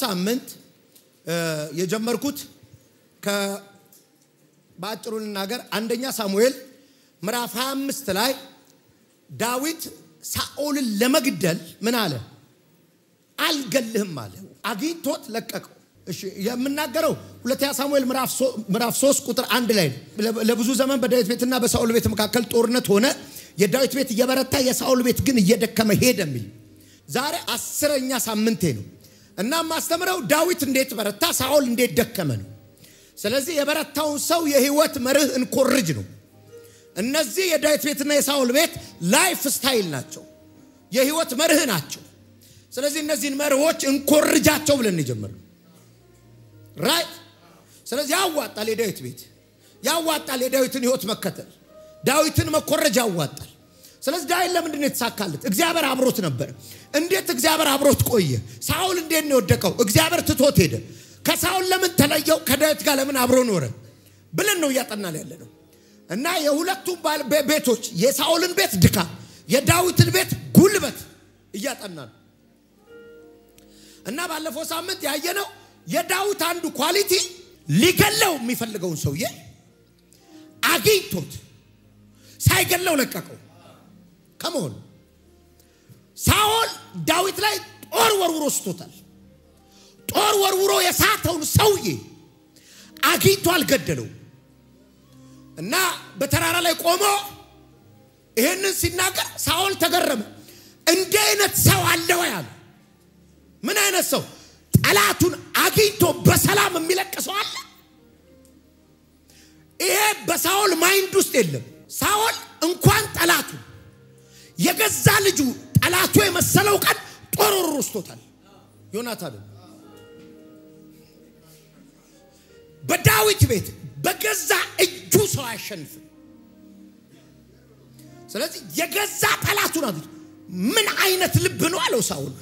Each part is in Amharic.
ሳምንት የጀመርኩት ከባጭሩ ልናገር አንደኛ ሳሙኤል ምዕራፍ 25 ላይ ዳዊት ሳኦልን ለመግደል ምን አለ አልገልህም አለ አግኝቶት ለቀቀው እሺ የምናገረው ሁለተኛ ሳሙኤል ምዕራፍ 3 ቁጥር 1 ላይ ለብዙ ዘመን በዳዊት ቤትና በሳኦል ቤት መካከል ጦርነት ሆነ የዳዊት ቤት እየበረታ የሳኦል ቤት ግን እየደከመ ሄደ ሚል ዛሬ 10ኛ ሳምንቴ ነው እና ማስተምረው ዳዊት እንዴት በረታ ሳኦል እንዴት ደከመ ነው ስለዚህ የበረታው ሰው የህይወት መርህ እንኮርጅ ነው እነዚህ የዳዊት ቤትና የሳኦል ቤት ላይፍ ስታይል ናቸው የህይወት መርህ ናቸው ስለዚህ እነዚህን መርሆች እንኮርጃቸው ብለን እንጀምር ራይት ስለዚህ ያዋጣል የዳዊት ቤት ያዋጣል የዳዊትን ህይወት መከተል ዳዊትን መኮረጅ ያዋጣል ስለዚህ ዳዊት ለምንድን ነው የተሳካለት እግዚአብሔር አብሮት ነበር እንዴት እግዚአብሔር አብሮት ቆየ ሳኦል እንዴት ነው ወደቀው እግዚአብሔር ትቶት ሄደ ከሳኦል ለምን ተለየው ከዳዊት ጋር ለምን አብሮ ኖረ ብለን ነው ያጠናል ያለነው እና የሁለቱም ቤቶች የሳኦልን ቤት ድካም የዳዊትን ቤት ጉልበት ያጠናል እና ባለፈው ሳምንት ያየነው የዳዊት አንዱ ኳሊቲ ሊገለው የሚፈልገው ሰውዬ አግኝቶት ሳይገለው ለቀቀው ከመሆን ሳኦል ዳዊት ላይ ጦር ወርውሮ ስቶታል ጦር ወርውሮ የሳተውን ሰውዬ አግኝቶ አልገደለው እና በተራራ ላይ ቆሞ ይሄንን ሲናገር ሳኦል ተገረመ እንደ አይነት ሰው አለ ወይ አለ ምን አይነት ሰው ጠላቱን አግኝቶ በሰላም የሚለቀሰው አለ ይሄ በሳኦል ማይንድ ውስጥ የለም ሳኦል እንኳን ጠላቱ የገዛ ልጁ ጠላቱ የመሰለው ቀን ጦር ወርውሮታል ዮናታን በዳዊት ቤት በገዛ እጁ ሰው ያሸንፍ ስለዚህ የገዛ ጠላቱን አግኝቶ ምን አይነት ልብ ነው አለው ሳኦል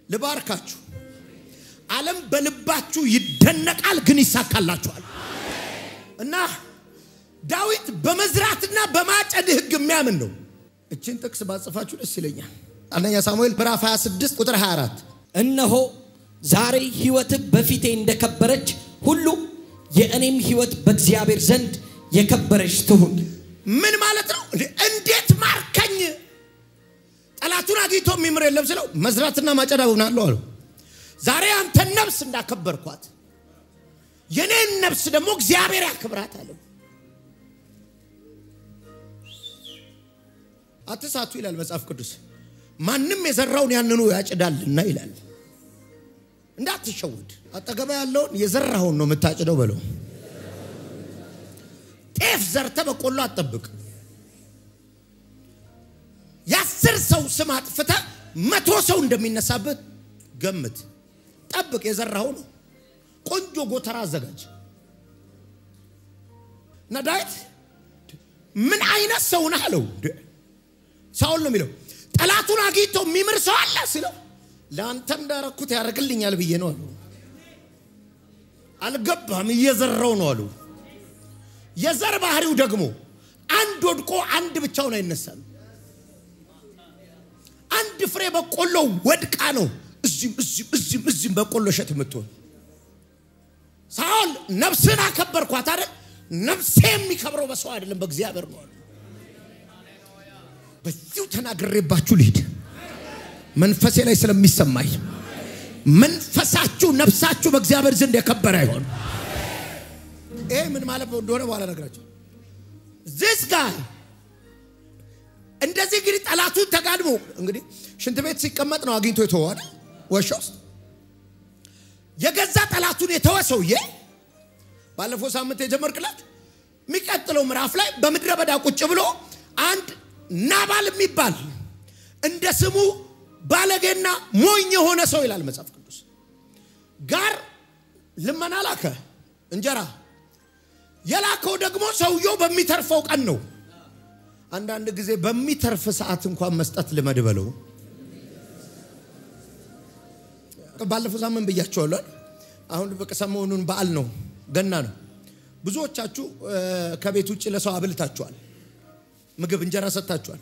ለባርካችሁ ዓለም በልባችሁ ይደነቃል ግን ይሳካላችኋል እና ዳዊት በመዝራትና በማጨድ ህግ የሚያምን ነው እቺን ጥቅስ ባጽፋችሁ ደስ ይለኛል አንደኛ ሳሙኤል ምዕራፍ 26 ቁጥር 24 እነሆ ዛሬ ህይወት በፊቴ እንደከበረች ሁሉ የእኔም ህይወት በእግዚአብሔር ዘንድ የከበረች ትሁን ምን ማለት ነው እንዴት ማርከኝ ጠላቱን አግኝቶ የሚምር የለም ስለው መዝራትና ማጨድ ሆናለሁ አለው ዛሬ አንተ ነፍስ እንዳከበርኳት የኔን ነፍስ ደግሞ እግዚአብሔር ያከብራት አለው አትሳቱ ይላል መጽሐፍ ቅዱስ ማንንም የዘራውን ያንኑ ያጭዳልና ይላል እንዳትሸውድ አጠገባ ያለውን የዘራውን ነው የምታጭደው በለው ጤፍ ዘርተ በቆሎ አትጠብቅ የ10 ሰው ስም አጥፍተ 100 ሰው እንደሚነሳበት ገምት ጠብቅ የዘራው ነው ቆንጆ ጎተራ አዘጋጅ ዳዊት ምን አይነት ሰው ነው አለው ሳኦል ነው የሚለው ጠላቱን አግኝቶ የሚምር ሰው አለ ሲለው ላንተ እንዳረኩት ያረግልኛል ብዬ ነው አለው አልገባም እየዘራው ነው አለው የዘር ባህሪው ደግሞ አንድ ወድቆ አንድ ብቻውን አይነሳም አንድ ፍሬ በቆሎ ወድቃ ነው እዚህም በቆሎ ሸት የምትሆን ሳኦል ነፍስን አከበርኳት አይደል ነፍሴ የሚከብረው በሰው አይደለም በእግዚአብሔር ነው በዚሁ ተናግሬባችሁ ልሂድ መንፈሴ ላይ ስለሚሰማኝ መንፈሳችሁ ነፍሳችሁ በእግዚአብሔር ዘንድ የከበረ ይሁን ምን ማለት እንደሆነ በኋላ ነግራችሁ this guy እንደዚህ እንግዲህ ጠላቱን ተጋድሞ እንግዲህ ሽንት ቤት ሲቀመጥ ነው አግኝቶ የተወዋደ ወሾስ የገዛ ጠላቱን የተወሰውዬ ባለፈው ሳምንት የጀመርክላት የሚቀጥለው ምዕራፍ ላይ በመድረ በዳ ቁጭ ብሎ አንድ ናባል የሚባል እንደ ስሙ ባለጌና ሞኝ የሆነ ሰው ይላል መጽሐፍ ቅዱስ ጋር ልመና ላከ እንጀራ የላከው ደግሞ ሰውየው በሚተርፈው ቀን ነው አንዳንድ ጊዜ በሚተርፍ ሰዓት እንኳን መስጠት ልመድ በለው ባለፈው ሳምንት ብያችኋለሁ አሁን በቀሰሞኑን በዓል ነው ገና ነው ብዙዎቻችሁ ከቤት ውጪ ለሰው አብልታችኋል ምግብ እንጀራ ሰጣችኋል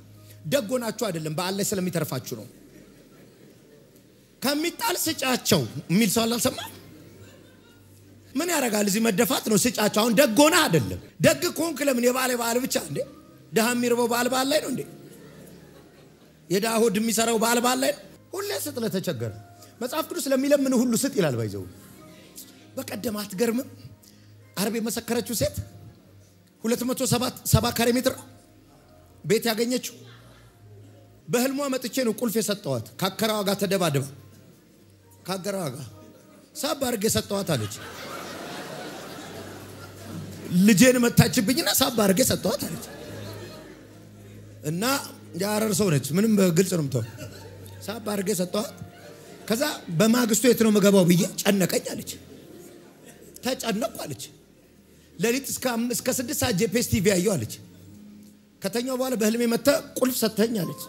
ደጎናችሁ አይደለም በዓል ላይ ስለሚተርፋችሁ ነው ከሚጣል ስጫቸው የሚል ሰው አልሰማ ምን ያረጋል እዚህ መደፋት ነው ስጫቸው አሁን ደጎና አይደለም ደግ ኮንክ ለምን የባለ ብቻ እንዴ ደሃ የሚርበው ባል ላይ ነው እንዴ የዳሆድ የሚሰራው ባል ላይ ሁሌ ስጥ ለተቸገረ መጽሐፍ ቅዱስ ለሚለምን ሁሉ ስጥ ይላል ባይዘው በቀደም አትገርምም አርብ የመሰከረችው ሴት 207 ካሬ ሜትር ቤት ያገኘችው በህልሟ መጥቼ ነው ቁልፍ የሰጠዋት ካከራዋ ጋር ተደባደባ ካገራዋ ጋር ሳብ አርገ የሰጠዋት አለች ልጄን መታችብኝና ሳብ አርገ የሰጠዋት አለች እና ያረር ሰው ነች ምንም በግልጽ ነው ምተው ሳብ አርገ የሰጠዋት ከዛ በማግስቱ የት ነው መገባው ብዬ ጨነቀኝ አለች ተጨነቁ አለች ለሊት እስከ 6 ሰዓት ጄፒኤስ ቲቪ ያየው አለች ከተኛው በኋላ በህልሜ መጣ ቁልፍ ሰጠኝ አለች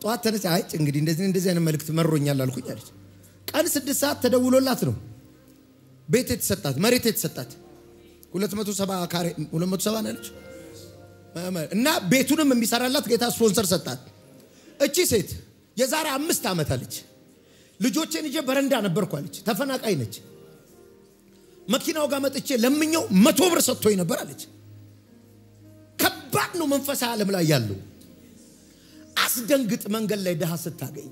ጧት ተነሳ አይ እንግዲህ እንደዚህ አይነት መልእክት መሮኛል አልኩኝ አለች ቀን 6 ሰዓት ተደውሎላት ነው ቤት የተሰጣት መሬት የተሰጣት 270 ካሬ 270 ነች እና ቤቱንም የሚሰራላት ጌታ ስፖንሰር ሰጣት እቺ ሴት የዛሬ 5 አመት አለች ልጆቼን ይዤ በረንዳ ነበርኩ አለች ተፈናቃይ ነች መኪናው ጋር መጥቼ ለምኛው 100 ብር ሰጥቶኝ ነበር አለች ከባድ ነው መንፈስ ዓለም ላይ ያለው አስደንግጥ መንገድ ላይ ደሃ ስታገኝ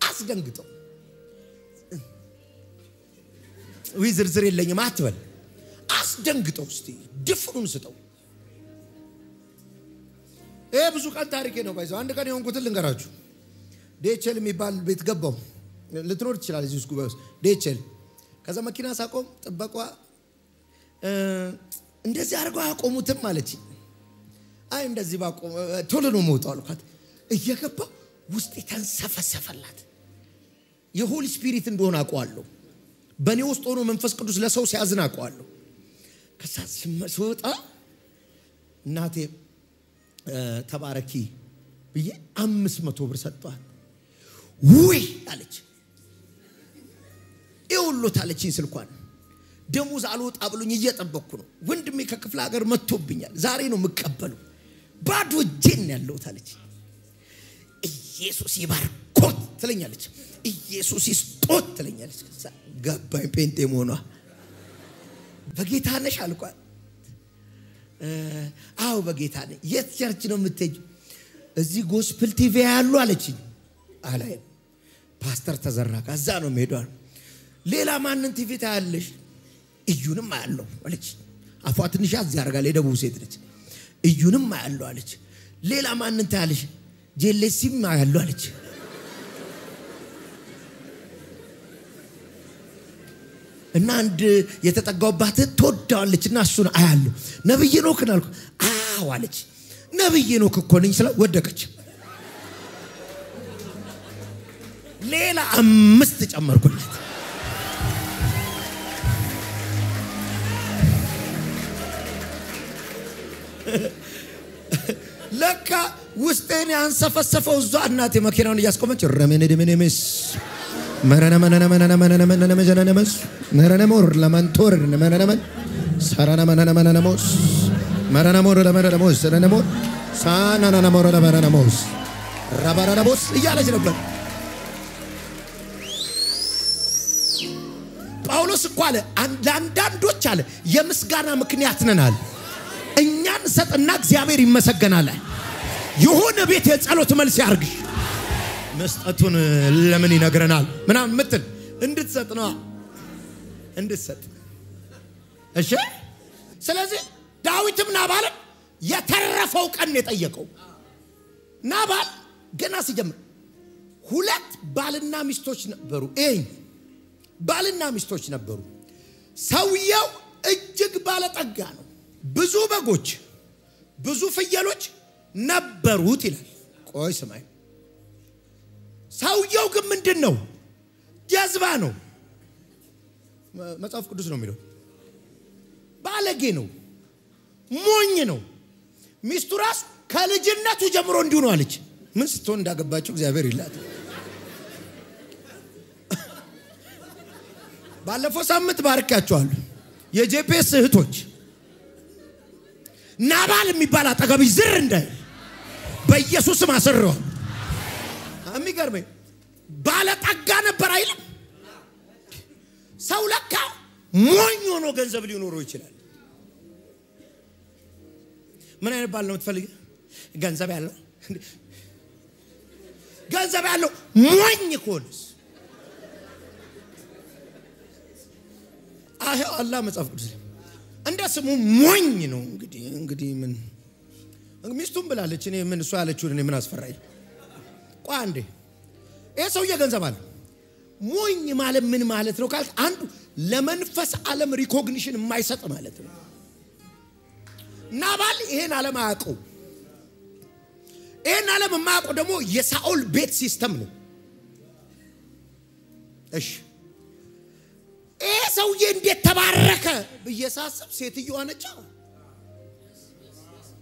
አስደንግጠው ወይ ዝርዝር የለኝም አትበል አስደንግጠው እስቲ ድፍኑን ስጠው ብዙ ቀን ታሪኬ ነው ባይዘው አንድ ቀን የሆንኩትን ልንገራችሁ ዴቸል የሚባል ቤት ገባው ልትኖር ይችላል እዚህ ውስጥ ጉባኤ ዴቸል ከዛ መኪና ሳቆም ጥበቋ እንደዚህ አርገው አቆሙትም ማለች አይ እንደዚህ ባቆም ቶሎ ነው መውጣው አልኳት እየገባ ውስጥ ተንሰፈሰፈላት የሆሊ ስፒሪት እንደሆነ አቋለሁ በኔ ውስጥ ሆኖ መንፈስ ቅዱስ ለሰው ሲያዝና አቋለሁ ከዛ ሲወጣ እናቴ ተባረኪ ብዬ 500 ብር ሰጥቷል ውይ አለች ይውሉት አለችኝ ስልኳን ደሞዝ አልወጣ ብሎኝ እየጠበቅኩ ነው ወንድሜ ከክፍለ ሀገር መጥቶብኛል ዛሬ ነው መቀበለው ባዶ እጄን ያለው ታለች ኢየሱስ ይባርኮት ትለኛለች ኢየሱስ ይስጦት ትለኛለች ከዛ ገባኝ ጴንጤ ሆኗ በጌታ ነሽ አልኳት አው በጌታ ነኝ የት ቸርች ነው የምትሄጂው እዚህ ጎስፕል ቲቪ ያሉ አለችኝ አላይ ፓስተር ተዘራ ከዛ ነው የምሄደው ሌላ ማንን ቲቪ ታያለሽ እዩንም አያለው አለች አፏ ትንሽ ያዝ ያርጋል የደቡብ ሴት ነች እዩንም አያለው አለች ሌላ ማንን ታያለሽ ጄሌሲም አያለው አለች እና አንድ የተጠጋውባት ተወዳለችና እሱን አያለው ነብይ ነው ከናልኩ አው አለች ነብይ ነው እኮ ነኝ ስለ ወደቀች ሌላ 5 ጨመርኩላት ለካ ውስጤን ያንሰፈሰፈው እዛ እናቴ መኪናውን እያስቆመች ረመነደመነመስ መረነመነመነመነመነመነመስ መረነሞር ለማንቶር መረነመን ሰራነመነመነመነመስ መረነሞር ለመረነሞስ ሰረነሞር ሳናናናሞር ለመረነሞስ ረባራቦስ እያለች ነበር ጳውሎስ እኮ አለ አንዳንዶች አለ የምስጋና ምክንያት ነናል እኛን ሰጥና እግዚአብሔር ይመሰገናል የሆነ ቤት የጸሎት መልስ ያርግሽ መስጠቱን ለምን ይነግረናል ምናምን ምትል እንድትሰጥ ነው እንድትሰጥ እሺ ስለዚህ ዳዊትም ናባል የተረፈው ቀን የጠየቀው ናባል ገና ሲጀምር 2 ባልና ሚስቶች ነበሩ ባልና ሚስቶች ነበሩ ሰውየው እጅግ ባለጠጋ ነው ብዙ በጎች ብዙ ፍየሎች ነበሩት ይላል ቆይ ስማይ ሰውየው ግን ምንድነው ጀዝባ ነው መጽሐፍ ቅዱስ ነው የሚለው ባለጌ ነው ሞኝ ነው ሚስቱ ራስ ከልጅነቱ ጀምሮ እንዲሁ ነው አለች ምን ስትሆን እንዳገባቸው እግዚአብሔር ይላል ባለፈው ሳምንት ባርካቸዋል የጄፒኤስ እህቶች ናባል የሚባል አጠገብ ዝር እንዳይ በኢየሱስ ማሰረው የሚገርመኝ ባለጠጋ ነበር አይልም ሰው ለካ ሞኝ ሆኖ ገንዘብ ሊኖረው ይችላል ምን አይነት ባል ነው የምትፈልጊ ገንዘብ ያለው ሞኝ ኮንስ አላህ መጽሐፍ ቅዱስ እንደ ስሙ ሞኝ ነው እንግዲህ ምን ሚስቱም ብላለች እኔ ምን እሷ ያለችው እኔ ምን አስፈራኝ ቋንዴ ይሄ ሰውዬ ገንዘብ አለ ሞኝ ማለት ምን ማለት ነው ካልክ አንዱ ለመንፈስ ዓለም ሪኮግኒሽን የማይሰጥ ማለት ነው ናባል ይሄን ዓለም አያውቀው ይሄን ዓለም የማያውቀው ደግሞ የሳኦል ቤት ሲስተም ነው እሺ ይሄ ሰውዬ እንዴት ተባረከ በየሳስብ ሴትዮዋ ነች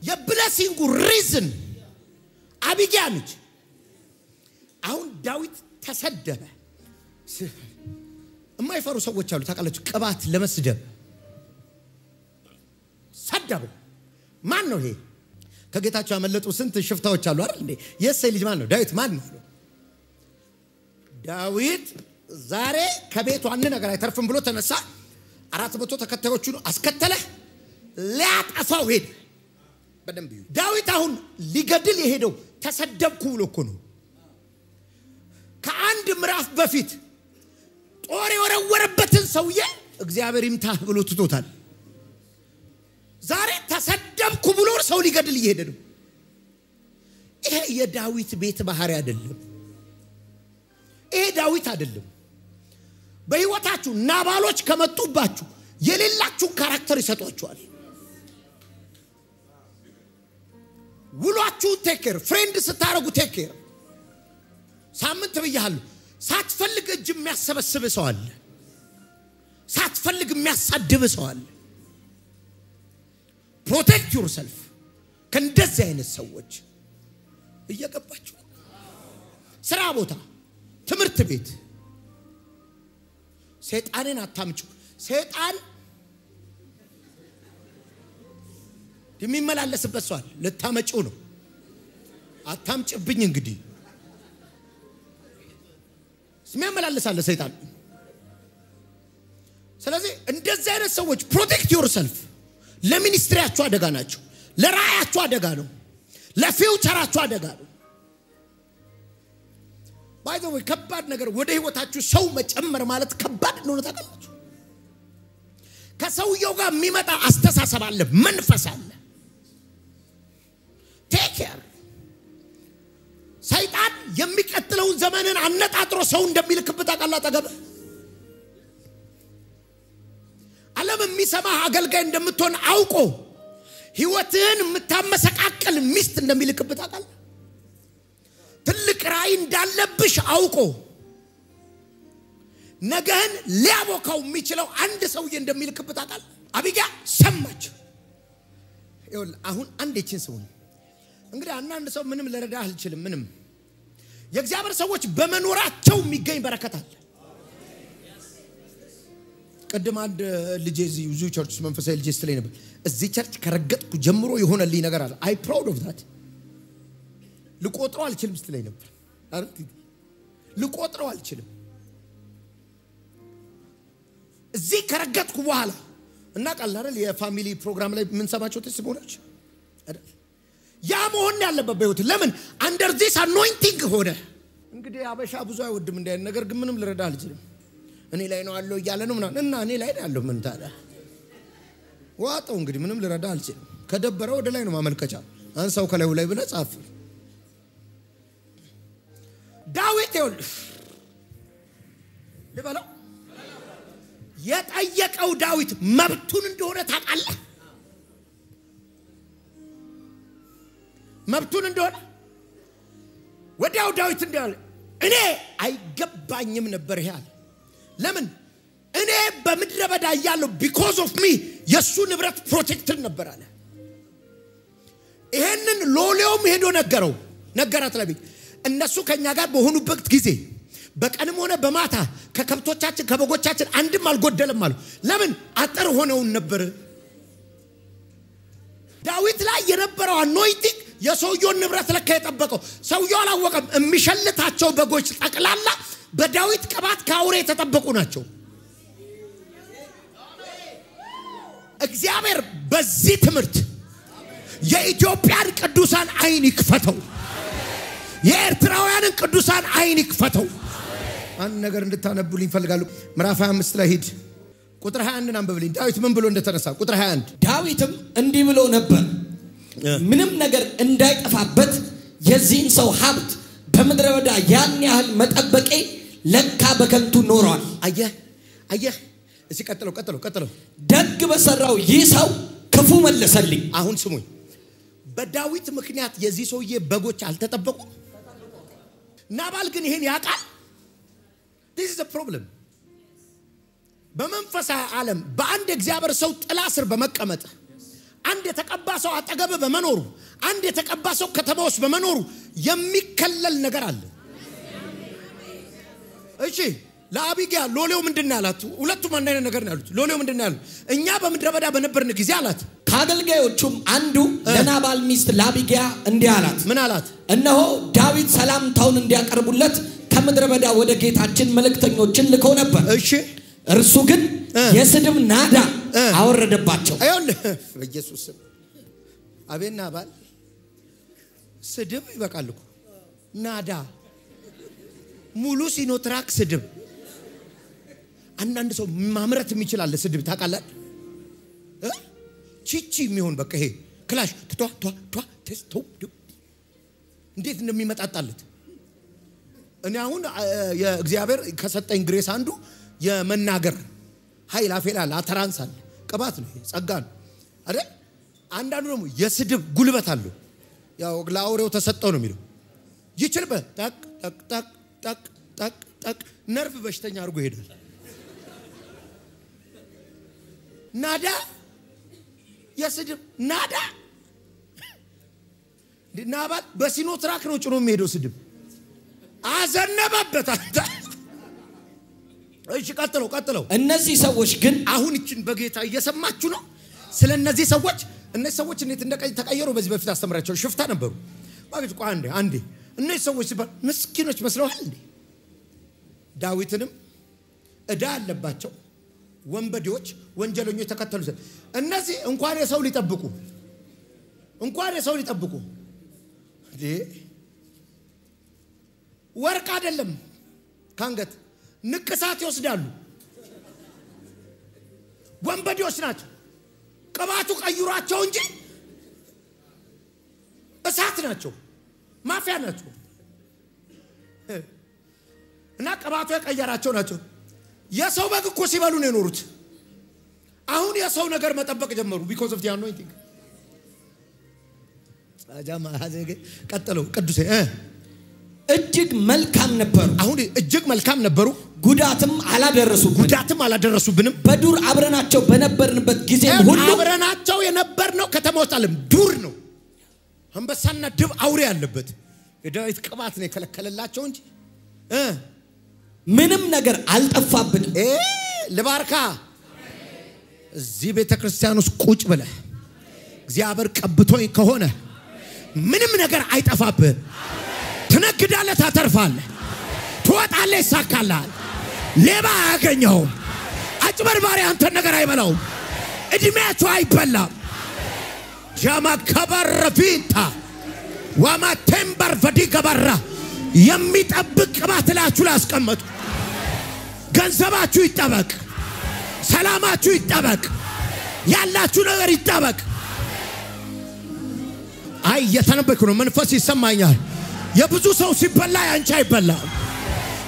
የብለሲንጉ ሪዝን አቢጊያ ነች አሁን ዳዊት ተሰደበ የማይፈሩ ሰዎች አሉ ታውቃላችሁ ቅባት ለመስደብ ሰደቡ ማን ነው ይሄ ከጌታቸው ያመለጡ ስንት ሽፍታዎች አሉ አይደል እንዴ የእሴይ ልጅ ማን ነው ዳዊት ማን ነው ዳዊት ዛሬ ከቤቱ አንድ ነገር አይተርፍም ብሎ ተነሳ 400 ተከታዮቹን አስከተለ ሊያጠፋው ሄደ በደንብ ዳዊት አሁን ሊገድል የሄደው ተሰደብኩ ብሎ እኮ ነው ከአንድ ምዕራፍ በፊት ጦር የወረወረበትን ሰውዬ እግዚአብሔር ይምታህ ብሎ ትቶታል ዛሬ ተሰደብኩ ብሎ ሰው ሊገድል እየሄደ ነው ይሄ የዳዊት ቤት ባህሪ አይደለም ይሄ ዳዊት አይደለም በህይወታችሁ ናባሎች ከመጡባችሁ የሌላችሁ ካራክተር ይሰጧችኋል ውሏችሁ ቴክ ኬር ፍሬንድ ስታረጉ ቴክ ኬር ሳምንት ብያለሁ ሳትፈልግ እጅ የሚያሰበስብ ሰው አለ ሳትፈልግ የሚያሳድብ ሰው አለ ፕሮቴክት ዩርሰልፍ ከእንደዚህ አይነት ሰዎች እየገባችሁ ስራ ቦታ ትምህርት ቤት ሰይጣንን አታምጩ ሰይጣን የሚመላለስበት ሰው አለ ለታመጪው ነው አታምጭብኝ እንግዲህ የሚመላለሳለ ሰይጣን ስለዚህ እንደዚህ አይነት ሰዎች ፕሮቴክት ዩርሰልፍ ለሚኒስትሪያችሁ አደጋ ናቸው ለራያችሁ አደጋ ነው ለፊውቸራችሁ አደጋ ነው ባይ ዘ ወይ ከባድ ነገር ወደ ህይወታችሁ ሰው መጨመር ማለት ከባድ ነው ታውቃላችሁ ከሰውየው ጋር የሚመጣ አስተሳሰብ አለ መንፈስ አለ ቴክ ኬር ሰይጣን የሚቀጥለው ዘመንን አነጣጥሮ ሰው እንደሚልክበት አቃላ ተገበ ዓለም የሚሰማ አገልጋይ እንደምትሆን አውቆ ህይወትን የምታመሰቃቀል ሚስት እንደሚልክበት አቃላ ትልቅ ራይ እንዳለብሽ አውቆ ነገን ሊያቦካው የሚችለው አንድ ሰውዬ እንደሚልክበት አቃላ አቢጊያ ሰማች ይሁን አሁን አንድ እቺን ሰው እንግዲህ አንድ ሰው ምንም ለረዳህ አልችልም ምንም የእግዚአብሔር ሰዎች በመኖራቸው የሚገኝ በረከት አለ ቀደም አንድ ልጅ እዚህ ቸርች መንፈሳዊ ልጅ ስለኝ ነበር እዚህ ቸርች ከረገጥኩ ጀምሮ የሆነልኝ ነገር አለ አይ ፕራውድ ኦፍ ዳት ልቆጥረው አልችልም ስለኝ ነበር አርቲ ልቆጥረው አልችልም እዚህ ከረገጥኩ በኋላ እና ቃል አይደል የፋሚሊ ፕሮግራም ላይ ምን ሰማቸው ተስቦናች አይደል ያ መሆን ያለበት በህይወት ለምን አንደር ዚስ አኖይንቲንግ ሆነ እንግዲህ አበሻ ብዙ አይወድም እንደ ነገር ግን ምንም ልረዳ አልችልም እኔ ላይ ነው አለው ይያለ ነው እና እኔ ላይ ያለው ምን ታዲያ ዋጣው እንግዲህ ምንም ልረዳ አልችልም ከደበረው ወደ ላይ ነው ማመልከቻ አንሳው ከላዩ ላይ ብለ ጻፍ ዳዊት ይወል ለባለው የጠየቀው ዳዊት መብቱን እንደሆነ ታውቃለህ መብቱን እንደሆነ ወዲያው ዳዊት እንዳለ እኔ አይገባኝም ነበር ይያል ለምን እኔ በመድረ በዳ ያለው because of me የሱ ንብረት ፕሮቴክትድ ነበር አለ ይሄንን ሎሌውም ሄዶ ነገራት ለብይ እነሱ ከኛ ጋር በሆኑበት ጊዜ በቀንም ሆነ በማታ ከከብቶቻችን ከበጎቻችን አንድም አልጎደለም አሉ ለምን አጥር ሆነው ነበር ዳዊት ላይ የነበረው አኖይንቲንግ የሰውየውን ንብረት ለካ የጠበቀው ሰውየው አላወቀም የሚሸልታቸው በጎች ጠቅላላ በዳዊት ቅባት ካውሬ ተጠበቁ ናቸው እግዚአብሔር በዚህ ትምህርት የኢትዮጵያን ቅዱሳን አይን ይክፈተው የኤርትራውያንን ቅዱሳን አይን ይክፈተው አንድ ነገር እንድታነቡልኝ ፈልጋለሁ ምዕራፍ 25 ላይ ሂድ ቁጥር 21 አንብብልኝ ዳዊት ምን ብሎ እንደተነሳ ቁጥር 21 ዳዊትም እንዲህ ብሎ ነበር ምንም ነገር እንዳይጠፋበት የዚህን ሰው ሀብት በመድረ በዳ ያን ያህል መጠበቄ ለካ በከንቱ ኖሯል አየህ እሺ ቀጥለው ደግ በሰራው ይህ ሰው ክፉ መለሰልኝ አሁን ስሙኝ በዳዊት ምክንያት የዚህ ሰውዬ በጎች አልተጠበቁ ናባል ግን ይሄን ያቃል this is the problem በመንፈሳዊ ዓለም በአንድ እግዚአብሔር ሰው ጥላ ስር በመቀመጥ አንድ የተቀባ ሰው አጠገብ በመኖሩ አንድ የተቀባ ሰው ከተማ ውስጥ በመኖሩ የሚከለል ነገር አለ እሺ ለአቢጊያ ሎሌው ምንድነው ያላት ሁለቱም አንድ አይነት ነገር ነው ያሉት ሎሌው ምንድነው ያሉት እኛ በመድረ በዳ በነበርን ጊዜ አላት ካገልጋዮቹም አንዱ ለናባል ሚስት ለአቢጊያ እንዲህ አላት ምን አላት እነሆ ዳዊት ሰላምታውን እንዲያቀርቡለት ከምድረ በዳ ወደ ጌታችን መልእክተኞችን ልኮ ነበር እሺ እርሱ ግን የስድብ ናዳ አወረደባቸው አይወልህ በኢየሱስ ስም አቤት ናባል ስድብ ይበቃል እኮ ናዳ ሙሉ ሲኖትራክ ስድብ አንዳንድ ሰው ማምረት የሚችላል ስድብ ታውቃለህ ቺቺ የሚሆን በቃ ይሄ ክላሽ ቷ ተስቶ እንዴት እንደሚመጣጣለት እኔ አሁን የእግዚአብሔር ከሰጠኝ ግሬስ አንዱ የመናገር ኃይል አፈላል አተራንሳል ቅባት ነው ጸጋ ነው አይደል አንዳንዱ ደግሞ የስድብ ጉልበት አለው ያው ለአውሬው ተሰጠው ነው የሚለው ይችልበት ታክ ነርቭ በሽተኛ አርጎ ሄዳል ናዳ የስድብ ናዳ ናባል በሲኖትራክ ነው ጭኖ የሚሄደው ስድብ አዘነበበት አንተ እሺ ቀጥለው እነዚህ ሰዎች ግን አሁን እቺን በጌታ እየሰማችሁ ነው ስለ እነዚህ ሰዎች እንዴት ተቀየሩ በዚህ በፊት አስተምራቸው ሽፍታ ነበሩ ባግጭ አንዴ እነዚህ ሰዎች ሲባል ምስኪኖች መስለዋል እንዴ ዳዊትንም እዳ አለባቸው ወንበዴዎች ወንጀለኞች ተከተሉት እነዚህ እንኳን የሰው ሊጠብቁ ወርቅ አይደለም ካንገት ንቅሳት ይወስዳሉ ወንበዴዎች ናቸው ቅባቱ ቀይሯቸው እንጂ እሳት ናቸው ማፊያ ናቸው እና ቅባቱ የቀየራቸው ናቸው የሰው በግ እኮ ሲበሉ ነው የኖሩት አሁን የሰው ነገር መጠበቅ ጀመሩ because of the anointing አጃማ ሀዘገ ቀጥለው ቅዱሴ እጅግ መልካም ነበሩ አሁን እጅግ መልካም ነበሩ ጉዳትም አላደረሱብንም በዱር አብረናቸው በነበርንበት ጊዜ ሁሉ አብረናቸው የነበርነው ከተማ ውስጥ አለም ዱር ነው አንበሳና ድብ አውሬ ያለበት የዳዊት ቅባት ነው የከለከለላቸው እንጂ ምንም ነገር አልጠፋብንም ለባርካ እዚህ ቤተክርስቲያን ውስጥ ቁጭ ብለህ እግዚአብሔር ቀብቶኝ ከሆነ ምንም ነገር አይጠፋብህ ትነግዳለህ ታተርፋለህ ትወጣለህ ይሳካልሃል ሌባ አያገኘውም አጭበርባሪ አንተ ነገር አይበላውም እድሜያቸው አይበላም ጃማ ከበረፊታ ወማ ቴምበር ፈዲ ከበራ የሚጠብቅ ቅባት ላችሁ ላስቀመጡ ገንዘባችሁ ይጠበቅ ሰላማችሁ ይጠበቅ ያላችሁ ነገር ይጠበቅ አይ የተነበይኩ ነው መንፈስ ይሰማኛል የብዙ ሰው ሲበላ ያንቺ አይበላም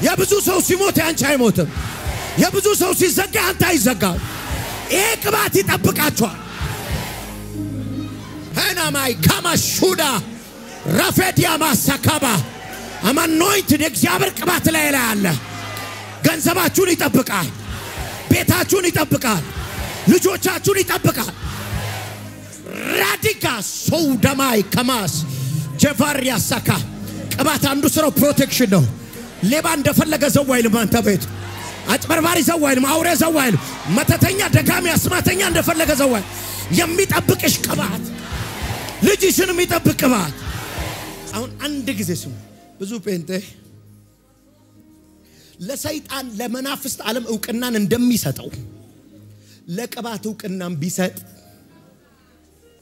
የብዙ ሰው ሲሞት ያንቺ አይሞትም የብዙ ሰው ሲዘጋ አንተ አይዘጋም ይሄ ቅባት ይጠብቃችኋል ሄናማይ ካማሹዳ ረፈዲያ ማሳካባ anointed እግዚአብሔር ቅባት ላይ አለ ገንዘባችሁን ይጠብቃል ቤታችሁን ይጠብቃል ልጆቻችሁን ይጠብቃል ራዲካ ሶውዳማይ ከማስ ጀቫሪያ ሳካ ቅባት አንዱ ስራው ፕሮቴክሽን ነው ሌባ እንደፈለገ ዘዋይል ማንተ ቤት አጭበርባሪ ዘዋይል አውሬ ዘዋይል መተተኛ ደጋሚ አስማተኛ እንደፈለገ ዘዋይል የሚጠብቅሽ ቅባት ልጅሽን የሚጠብቅ ቅባት አሁን አንድ ጊዜ ስሙ ብዙ ጴንጤ ለሰይጣን ለመናፍስት ዓለም ዕውቅናን እንደሚሰጠው ለቅባት ዕውቅናን ቢሰጥ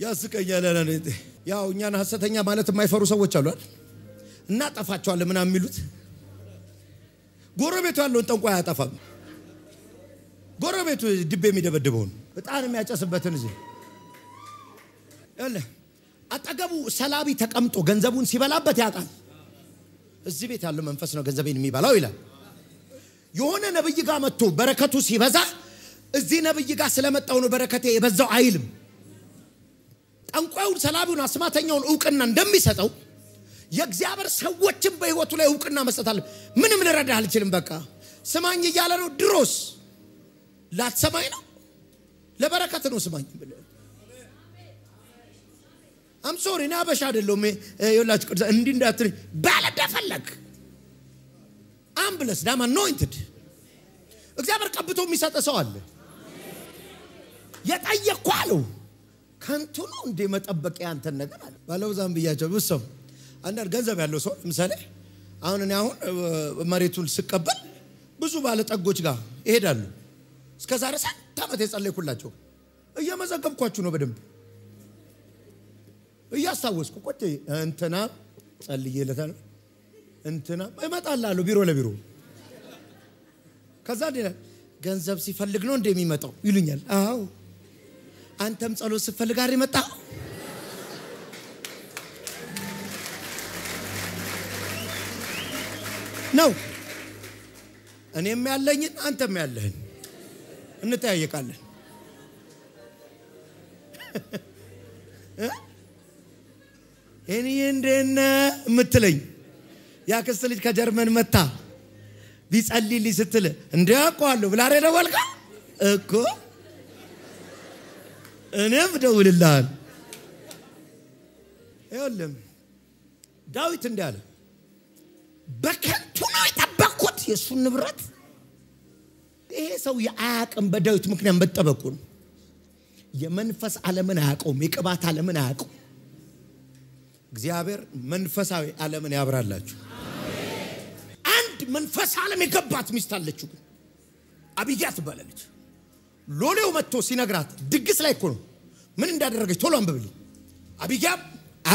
ያስቀኛል ለኔ ያው እኛን ሐሰተኛ ማለት የማይፈሩ ሰዎች አሉ አይደል እና ጠፋቸዋለን ምናምን የሚሉት ጎረቤቱ ያለውን ጠንቋይ ያጠፋም ጎረቤቱ ድቤ የሚደበድበውን በጣም የሚያጨስበትን እዚህ ያለ አጠገቡ ሰላቢ ተቀምጦ ገንዘቡን ሲበላበት ያውቃል እዚህ ቤት ያለው መንፈስ ነው ገንዘቤን የሚበላው ይላል የሆነ ነብይ ጋር መጥቶ በረከቱ ሲበዛ እዚህ ነብይ ጋር ስለመጣው ነው በረከቴ የበዛው አይልም ጠንቋዩን ሰላቢውን አስማተኛውን ዕውቅና እንደሚሰጠው የእግዚአብሔር ሰዎችን በህይወቱ ላይ ዕውቅና መስጠት አለ ምንም ልረዳ አልችልም በቃ ስማኝ ይያለ ነው ድሮስ ላትሰማኝ ነው ለበረከት ነው ስማኝ ብለ I'm sorry ና በሻ አይደለም ይላችሁ ቅዱስ እንዲ እንዳትሪ ባለ ደፈለክ አምብለስ ዳም anointed እግዚአብሔር ቀብቶ የሚሰጥ ሰው አለ የጠየቅኳለው ከንቱ ነው እንደ መጠበቅ ያንተ ነገር አለ ባለው ዛም ብያቸው ብሰው አንዳር ገንዘብ ያለው ሰው ለምሳሌ አሁን እኔ አሁን መሬቱን ስቀበል ብዙ ባለ ጠጎች ጋር ይሄዳሉ እስከ ዛሬ ሳታመት የጸለይኩላቸው እየመዘገብኳችሁ ነው በደንብ እያስታወስኩ ቆጤ እንትና ጸልዬለታል እንትና ይመጣላሉ ቢሮ ለቢሮ ከዛ ዲና ገንዘብ ሲፈልግ ነው እንደሚመጣው ይሉኛል አዎ አንተም ጸሎት ሲፈልግ አሪ መጣ ነው እኔም ያለኝ አንተም ያለህን እንተያየቃለን እኔ እንደና ምትለኝ ያክስት ልጅ ከጀርመን መጣ ቢጸልይልኝ ስትል እንዲያቋለው ብላ ረደወልካ እኮ እኔም ደውልልሃል ይኸውልህ ዳዊት እንዳለ በከንቱ ነው የጠበቅኩት የሱን ንብረት ይሄ ሰው ያአቅም በዳዊት ምክንያት መጠበቁን የመንፈስ ዓለምን አያውቀውም የቅባት ዓለምን አያውቀውም እግዚአብሔር መንፈሳዊ ዓለምን ያብራላችሁ አሜን አንድ መንፈስ ዓለም የገባት ሚስት አለችው አቢግያ ትባላለች ሎሌው መጥቶ ሲነግራት ድግስ ላይ እኮ ነው ምን እንዳደረገች ቶሎ አንብብልኝ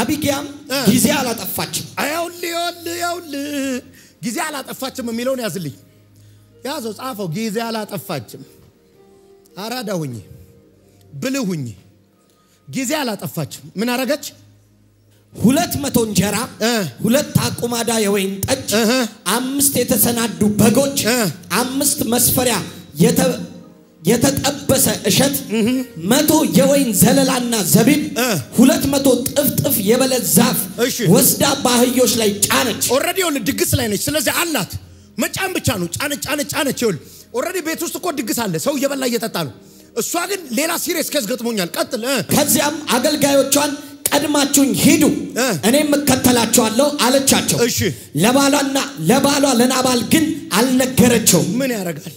አቢግያም ጊዜ አላጠፋችም ያውል ጊዜ አላጠፋችም የሚለውን ያዝልኝ ያዘው ጻፈው ጊዜ አላጠፋችም አራዳውኝ ብልሁኝ ጊዜ አላጠፋችም ምን አረጋች 200 እንጀራ 2 አቁማዳ የወይን ጠጅ 5 የተሰናዱ በጎች 5 መስፈሪያ የተጠበሰ እሸት 100 የወይን ዘለላና ዘቢብ 200 ጥፍጥፍ የበለስ ዛፍ ወስዳ ባህዮች ላይ ጫነች ኦሬዲ ወል ድግስ ላይ ነች ስለዚህ አላት መጫን ብቻ ነው ጫነች ይወል ኦሬዲ ቤት ውስጥ እኮ ድግስ አለ ሰው እየበላ እየጠጣ ነው እሷ ግን ሌላ ሲሪየስ ከስ ገጥሞኛል ቀጥል ከዚያም አገልጋዮቿን ቀድማችሁኝ ሄዱ እኔም መከተላችኋለሁ አለቻቸው እሺ ለባሏ ለናባል ግን አልነገረችው ምን ያረጋል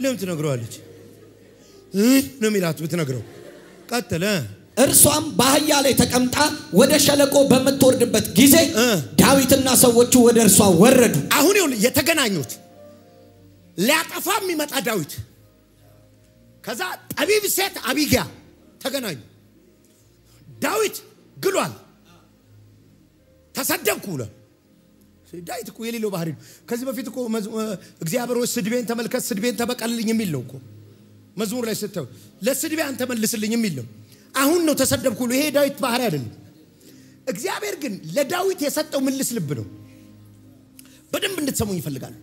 ለምን ትነግረዋለች ነው ሚላት ብትነግረው ቀጥል እርሷም ባህያ ላይ ተቀምጣ ወደ ሸለቆ በመትወርድበት ጊዜ ዳዊትና ሰዎቹ ወደ እርሷ ወረዱ አሁን ይሁን የተገናኙት ሊያጠፋም ይመጣ ዳዊት ከዛ ጠቢብ ሴት አቢግያ ተገናኙ ዳዊት ግሏል ተሰደብኩ ለ ዳዊት እኮ የሌለው ባህሪ ከዚህ በፊት እኮ እግዚአብሔር ወይ ስድቤን ተመልከት ስድቤን ተበቀልልኝ የሚል ነው እኮ መዝሙር ላይ ስተው ለስድቤ አንተ መልስልኝ የሚል ነው አሁን ነው ተሰደብኩ ይሄ ዳዊት ባህሪ አይደለም እግዚአብሔር ግን ለዳዊት የሰጠው ምልስ ልብ ነው በደንብ እንድትሰሙኝ ይፈልጋል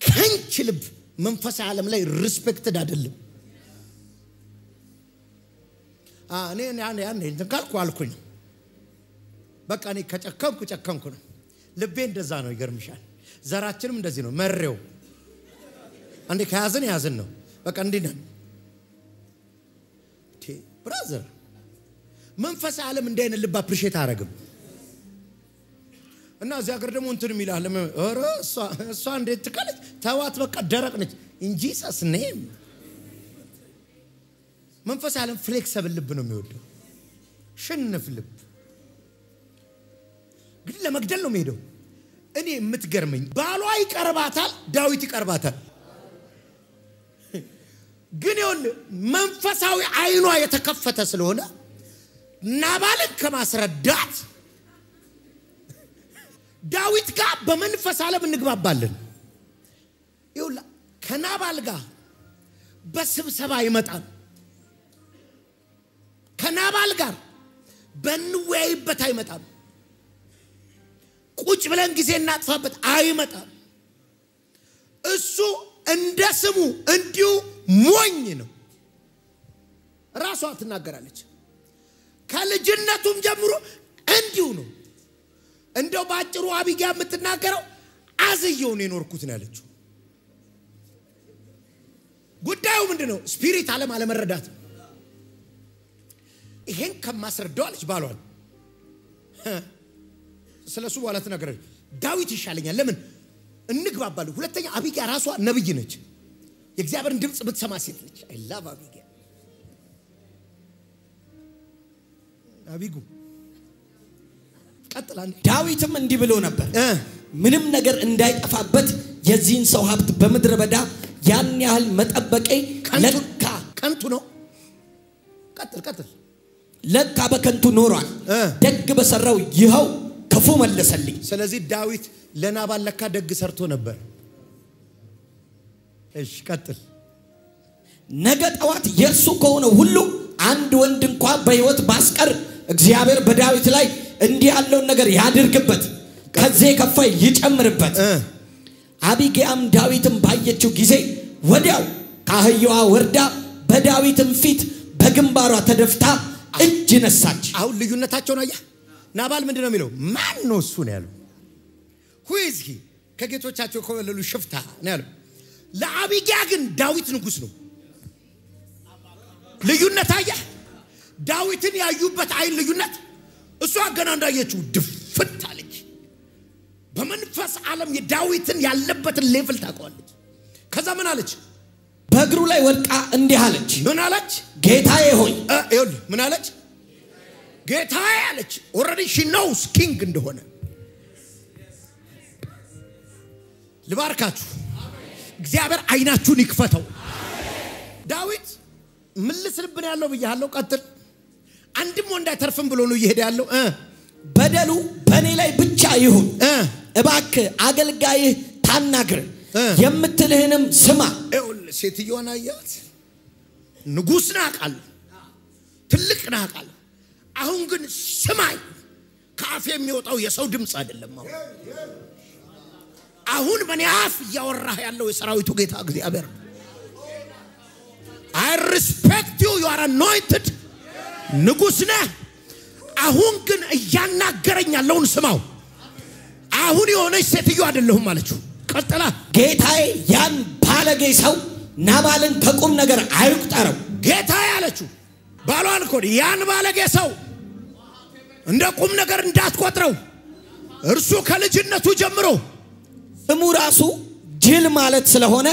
ከንች ልብ መንፈሳዊ ዓለም ላይ ሪስፔክትድ አይደለም እኔ እንትን ካልኩ አልኩኝ በቃ እኔ ከጨከምኩ ነው ልቤ እንደዛ ነው ይገርምሻል ዘራችንም እንደዚህ ነው መሬው አንዴ ከያዝን ነው በቃ እንዴ ነን ብራዘር መንፈሳዊ ዓለም እንደይነ ልብ አፕሪሺየት አረጋግም እና እዚያ ሀገር ደግሞ እንትን የሚላል ኧረ እሷ እንዴት ትቀለች ተዋት በቃ ደረቅ ነች in Jesus name መንፈሳዊ ዓለም ፍሌክሲብል ልብ ነው የሚወደው ሽንፍ ልብ ግን ለመግደል ነው የሚሄደው እኔ የምትገርመኝ ባሏ ይቀርባታል ዳዊት ይቀርባታል ግን ይሁን መንፈሳዊ አይኗ የተከፈተ ስለሆነ ናባልን ከማስረዳት ዳዊት ጋር በመንፈስ ዓለም እንግባባለን ይሁን ከናባል ጋር በስብሰባ ይመጣል ከናባል ጋር በንወያይበት አይመጣም ቁጭ ብለን ጊዜ እናጥፋበት አይመጣም እሱ እንደ ስሙ እንዲሁ ሞኝ ነው ራሷ ትናገራለች ከልጅነቱም ጀምሮ እንዲሁ ነው እንደው ባጭሩ አቢጊያ የምትናገረው አዝየው ነው የኖርኩት ነው ያለችው ጉዳዩ ምንድነው ስፒሪት ዓለም አለመረዳት ይሄን ከማስረዳው አለች ባሏን ስለሱ በኋላ ተናገረች ዳዊት ይሻለኛል ለምን እንግባባለን ሁለተኛ አቢጊያ ራሷ ነብይ ነች የእግዚአብሔርን ድምጽ ብትሰማ ሴት ነች አይ ላቭ አቢጊያ አቢጉ ቀጥላን ዳዊትም እንዲህ ብሎ ነበር ምንም ነገር እንዳይጠፋበት የዚህን ሰው ሀብት በመድረ በዳ ያን ያህል መጠበቄ ለካ ከንቱ ነው ቀጥል ለካ በከንቱ ኖሯል ደግ በሰራው ይኸው ክፉ መለሰልኝ ስለዚህ ዳዊት ለናባል ለካ ደግ ሰርቶ ነበር እሺ ቀጥል ነገ ጠዋት የርሱ ከሆነ ሁሉ አንድ ወንድ እንኳን በህይወት ባስቀር እግዚአብሔር በዳዊት ላይ እንዲህ ያለው ነገር ያድርግበት ከዚህ ከፋይ ይጨምርበት አቢጊያም ዳዊትን ባየችው ጊዜ ወዲያው ካህያዋ ወርዳ በዳዊትም ፊት በግንባሯ ተደፍታ እጅ ነሳች አሁን ልዩነታቸውን አያ ናባል ምንድነው የሚለው ማን ነው እሱ ነው ያለው who is he ከጌቶቻቸው ኮለሉ ሽፍታ ነው ያለው ለአቢጊያ ግን ዳዊት ንጉስ ነው ልዩነት አያ ዳዊትን ያዩበት አይን ልዩነት እሷ ገና እንዳየችው ድፍት አለች በመንፈስ ዓለም የዳዊትን ያለበትን ሌቭል ታውቃለች ከዛ ምን አለች በእግሩ ላይ ወድቃ እንዲህ አለች ምን አለች ጌታዬ ሆይ ይሁን ምን አለች ጌታዬ አለች already she knows king እንደሆነ ልባርካችሁ እግዚአብሔር አይናችሁን ይክፈተው ዳዊት ምን ልስልብን ያለው በያለው ቀጥል አንድም ወንድ አይተርፍም ብሎ ነው ይሄድ ያለው በደሉ በኔ ላይ ብቻ ይሁን እባክ አገልጋይ ታናግር የምትልህንም ስማ ሴትዮዋን አያት ንጉስ ናቃል ትልቅ ናቃል አሁን ግን ስማይ ካፌ የሚወጣው የሰው ድምጽ አይደለም አሁን በኔ አፍ ያወራህ ያለው የሰራዊቱ ጌታ እግዚአብሔር I respect you you are anointed ንጉስ ነህ አሁን ግን እያናገረኝ ያለውን ስማው አሁን የሆነች ሴትዮ አይደለሁም ማለችው ቀጥላ ጌታዬ ያን ባለጌ ሰው ናባልን ከቁም ነገር አይቁጠረው ጌታዬ አለችው ባሏን እኮ ያን ባለጌ ሰው እንደ ቁም ነገር እንዳትቆጥረው እርሱ ከልጅነቱ ጀምሮ ስሙ ራሱ ጅል ማለት ስለሆነ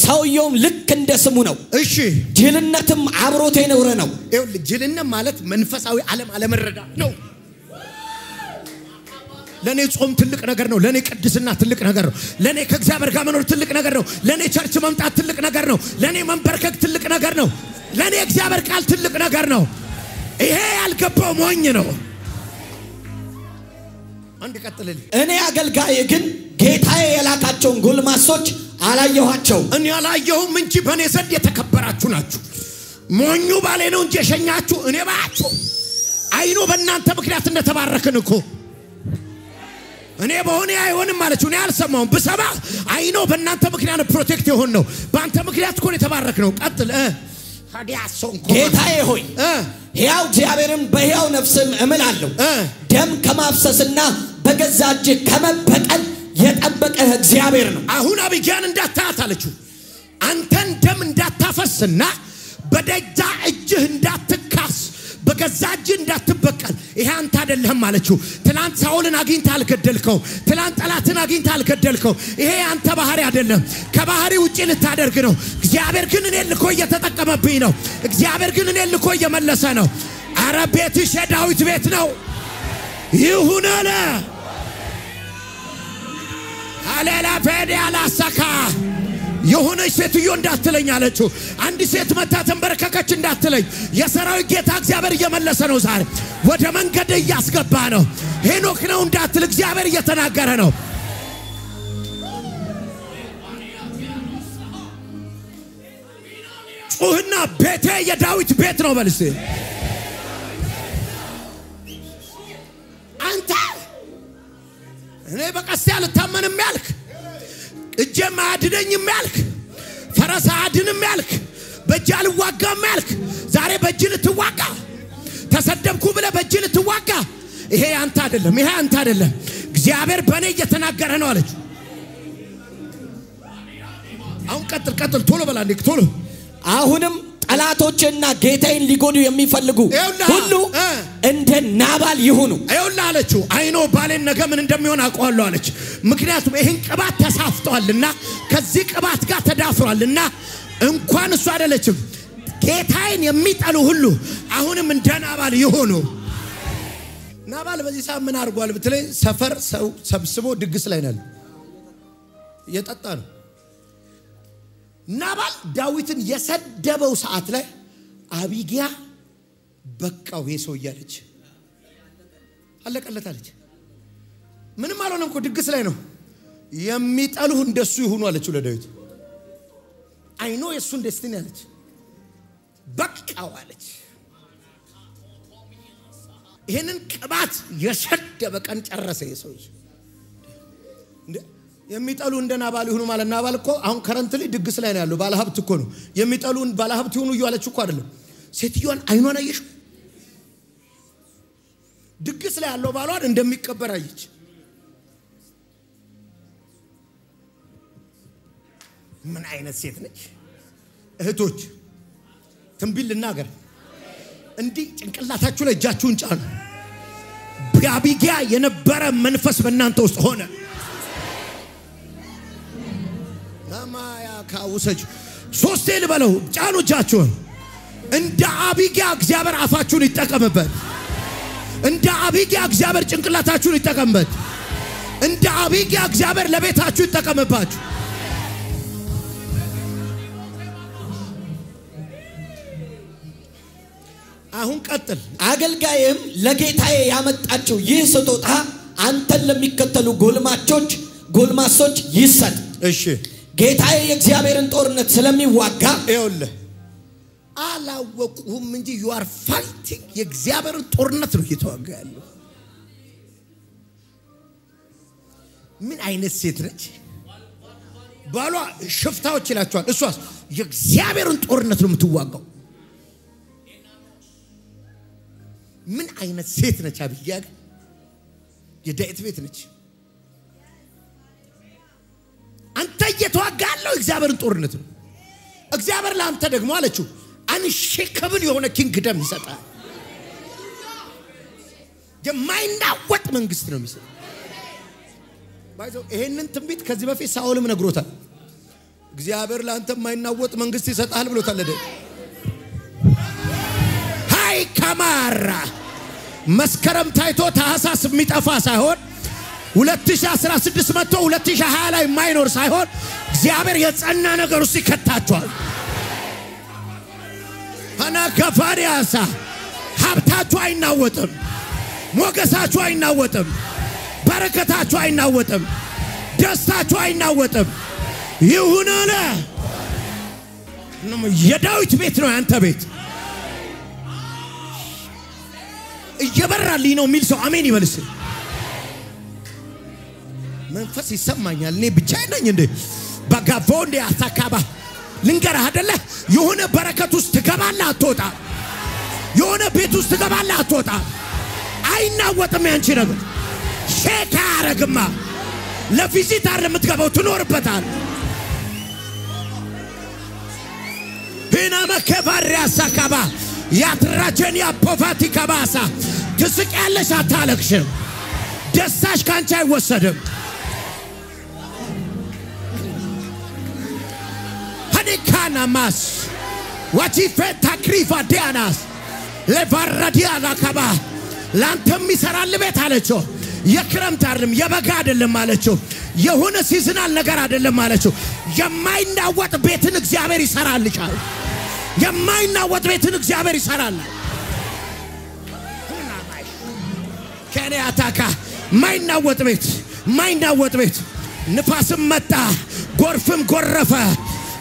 ሰውየውም ልክ እንደ ስሙ ነው እሺ ጅልነትም አብሮት የኖረ ነው ይኸውልህ ጅልነት ማለት መንፈሳዊ ዓለም አለመረዳት ነው ለኔ ጾም ትልቅ ነገር ነው ለኔ ቅድስና ትልቅ ነገር ነው ለኔ ከእግዚአብሔር ጋር መኖር ትልቅ ነገር ነው ለኔ ቸርች መምጣት ትልቅ ነገር ነው ለኔ መንበርከክ ትልቅ ነገር ነው ለኔ እግዚአብሔር ቃል ትልቅ ነገር ነው ይሄ ያልገባው ሞኝ ነው አንድ ቀጥልልኝ እኔ አገልጋዬ ግን ጌታዬ የላካቸውን ጎልማሶች አላየኋቸው እኔ አላየሁም እንጂ በኔ ዘንድ የተከበራችሁ ናችሁ ሞኙ ባሌ ነው እንጂ የሸኛችሁ እኔ ባያችሁ አይኑ በእናንተ ምክንያት እንደተባረክን እኮ እኔ በሆነ አይሆንም ማለች እኔ አልሰማውም በሰባ አይኖ በእናንተ ምክንያት ፕሮቴክት ይሆን ነው በአንተ ምክንያት እኮ የተባረክ ነው ቀጥል ጌታዬ ሆይ ሕያው እግዚአብሔርን በሕያው ነፍስም እምላለሁ ደም ከማፍሰስና በገዛ እጅ ከመበቀል የጠበቀህ እግዚአብሔር ነው አሁን አቢጊያን እንዳታያት አለችው አንተን ደም እንዳታፈስና በደጃ እጅህ እንዳትካስ በገዛ እጅ እንዳትበቀል ይሄ አንተ አይደለህም አለችው ትላንት ሳኦልን አግኝታ አልገደልከው ትላንት ጠላትን አግኝታ አልገደልከው ይሄ አንተ ባህሪ አይደለም ከባህሪ ውጪ ልታደርግ ነው እግዚአብሔር ግን እኔ ልኮ እየተጠቀመብኝ ነው እግዚአብሔር ግን እኔ ልኮ እየመለሰ ነው አረ ቤትሽ የዳዊት ቤት ነው ይሁን አለ አለላ ፈዲያ ላሳካ የሆነች ሴትዮ እንዳትለኝ አለችው አንድ ሴት መታ ተንበረከከች እንዳትለኝ የሰራዊት ጌታ እግዚአብሔር እየመለሰ ነው ዛሬ ወደ መንገድ እያስገባ ነው ሄኖክ ነው እንዳትል እግዚአብሔር እየተናገረ ነው ጩህና ቤቴ የዳዊት ቤት ነው በልስ አንተ እኔ በቀስ ያልታመንም ያልክ እጄም አድነኝም ያልክ ፈረስ አድንም ያልክ በእጅ አልዋጋም ያልክ ዛሬ በእጅ ልትዋጋ ተሰደብኩ ብለ በእጅ ልትዋጋ ይሄ አንተ አይደለም እግዚአብሔር በእኔ እየተናገረ ነው አለች አሁን ቀጥል ቶሎ በላ እንዴ ቶሎ አሁንም ጠላቶችና ጌታዬን ሊጎዱ የሚፈልጉ ሁሉ እንደ ናባል ይሁኑ አይውላ አለችው አይኖ ባሌን ነገ ምን እንደሚሆን አውቀዋለሁ አለች ምክንያቱም ይሄን ቅባት ተሳፍቷልና ከዚህ ቅባት ጋር ተዳፍሯልና እንኳን እሱ አይደለችም ጌታዬን የሚጠሉ ሁሉ አሁንም እንደ ናባል ይሁኑ ናባል በዚህ ሰዓት ምን አድርጓል ብትለኝ ሰፈር ሰው ሰብስቦ ድግስ ላይ ነው እየጠጣ ነው ናባል ዳዊትን የሰደበው ሰዓት ላይ አቢጊያ በቃው የሰው ያለች አለቀለታለች ምንም አልሆነም እኮ ድግስ ላይ ነው የሚጠሉህ እንደሱ ይሁኑ አለችው ለዳዊት አይኖ የሱን ደስቲኒ አለች በቃው አለች ይሄንን ቅባት የሰደበ ቀን ጨረሰ የሰው የሚጠሉ እንደ ናባል ይሁኑ ማለት ናባል እኮ አሁን ከረንትሊ ድግስ ላይ ነው ያለው ባለሀብት እኮ ነው የሚጠሉን ባለሀብት ይሁኑ ይያለች እኮ አይደለም ሴትዮዋን አይኗን አየሽ ድግስ ላይ ያለው ባሏን እንደሚቀበር አየች ምን አይነት ሴት ነች እህቶች ትንቢል ልናገር እንዲ ጭንቅላታችሁ ላይ እጃችሁን ጫኑ በአቢጊያ የነበረ መንፈስ በእናንተ ውስጥ ሆነ ማያ ካውሰጅ ሶስቴል በለው ጫኑ እጃችሁን እንደ አቢጊያ እግዚአብሔር አፋችሁን ይጠቀምበት እንደ አቢጊያ እግዚአብሔር ጭንቅላታችሁን ይጠቀምበት እንደ አቢጊያ እግዚአብሔር ለቤታችሁ ይጠቀምባችሁ አሁን ቀጥል አገልጋይም ለጌታዬ ያመጣችው ይህ ስጦታ አንተን ለሚከተሉ ጎልማሶች ይሰጥ እሺ ጌታዬ የእግዚአብሔርን ጦርነት ስለሚዋጋ ይኸውልህ አላወቁም እንጂ you are fighting የእግዚአብሔርን ጦርነት ነው እየተዋጋ ያለው ምን አይነት ሴት ነች ባሏ ሽፍታዎች ይላቸዋል እሷስ የእግዚአብሔርን ጦርነት ነው የምትዋጋው ምን አይነት ሴት ነች አቢጊያ የዳዊት ቤት ነች አንተ እየተዋጋለው እግዚአብሔርን ጦርነት ነው እግዚአብሔር ላንተ ደግሞ አለችው አንሸከብል የሆነ ኪንግደም ይሰጣል የማይናወጥ መንግስት ነው የሚሰጥ ባይዘው ይሄንን ትንቢት ከዚህ በፊት ሳኦልም ነግሮታል እግዚአብሔር ላንተ የማይናወጥ መንግስት ይሰጣል ብሎታል ለደ ሃይ ካማራ መስከረም ታይቶ ታህሳስ የሚጠፋ ሳይሆን 2016 መጥቶ 2020 ላይ ማይኖር ሳይሆን እግዚአብሔር የጸና ነገር ውስጥ ይከታቸዋል አና ከፋሪያሳ ሀብታችሁ አይናወጥም ሞገሳችሁ አይናወጥም በረከታችሁ አይናወጥም ደስታችሁ አይናወጥም ይሁን አለ የዳዊት ቤት ነው ያንተ ቤት እየበራልኝ ነው የሚል ሰው አሜን ይበልስ መንፈስ ይሰማኛል እኔ ብቻ ነኝ እንዴ ባጋፎንዴ አታካባ ልንገርህ አይደለ የሆነ በረከት ውስጥ ትገባለህ አትወጣ የሆነ ቤት ውስጥ ትገባለህ አትወጣ አይናወጥም ያንቺ ነገር ሼክ አረግማ ለቪዚታር ለምትገባው ትኖርበታል ቢና መከባሪያ ሳካባ ያትራጀን ያፖፋቲ ከባሳ ትስቂያለሽ አታለቅሽም ደስታሽ ካንቺ አይወሰድም ሀኒካና ማስ ዋቺ ፈታ ክሪፋ ዲያናስ ለቫራዲያ ላካባ ላንተም ይሰራል ቤት አለችው የክረምት አይደለም የበጋ አይደለም አለችው የሆነ ሲዝናል ነገር አይደለም አለችው የማይናወጥ ቤትን እግዚአብሔር ይሰራልሻል የማይናወጥ ቤትን እግዚአብሔር ይሰራል ከኔ አታካ ማይናወጥ ቤት ንፋስም መጣ ጎርፍም ጎረፈ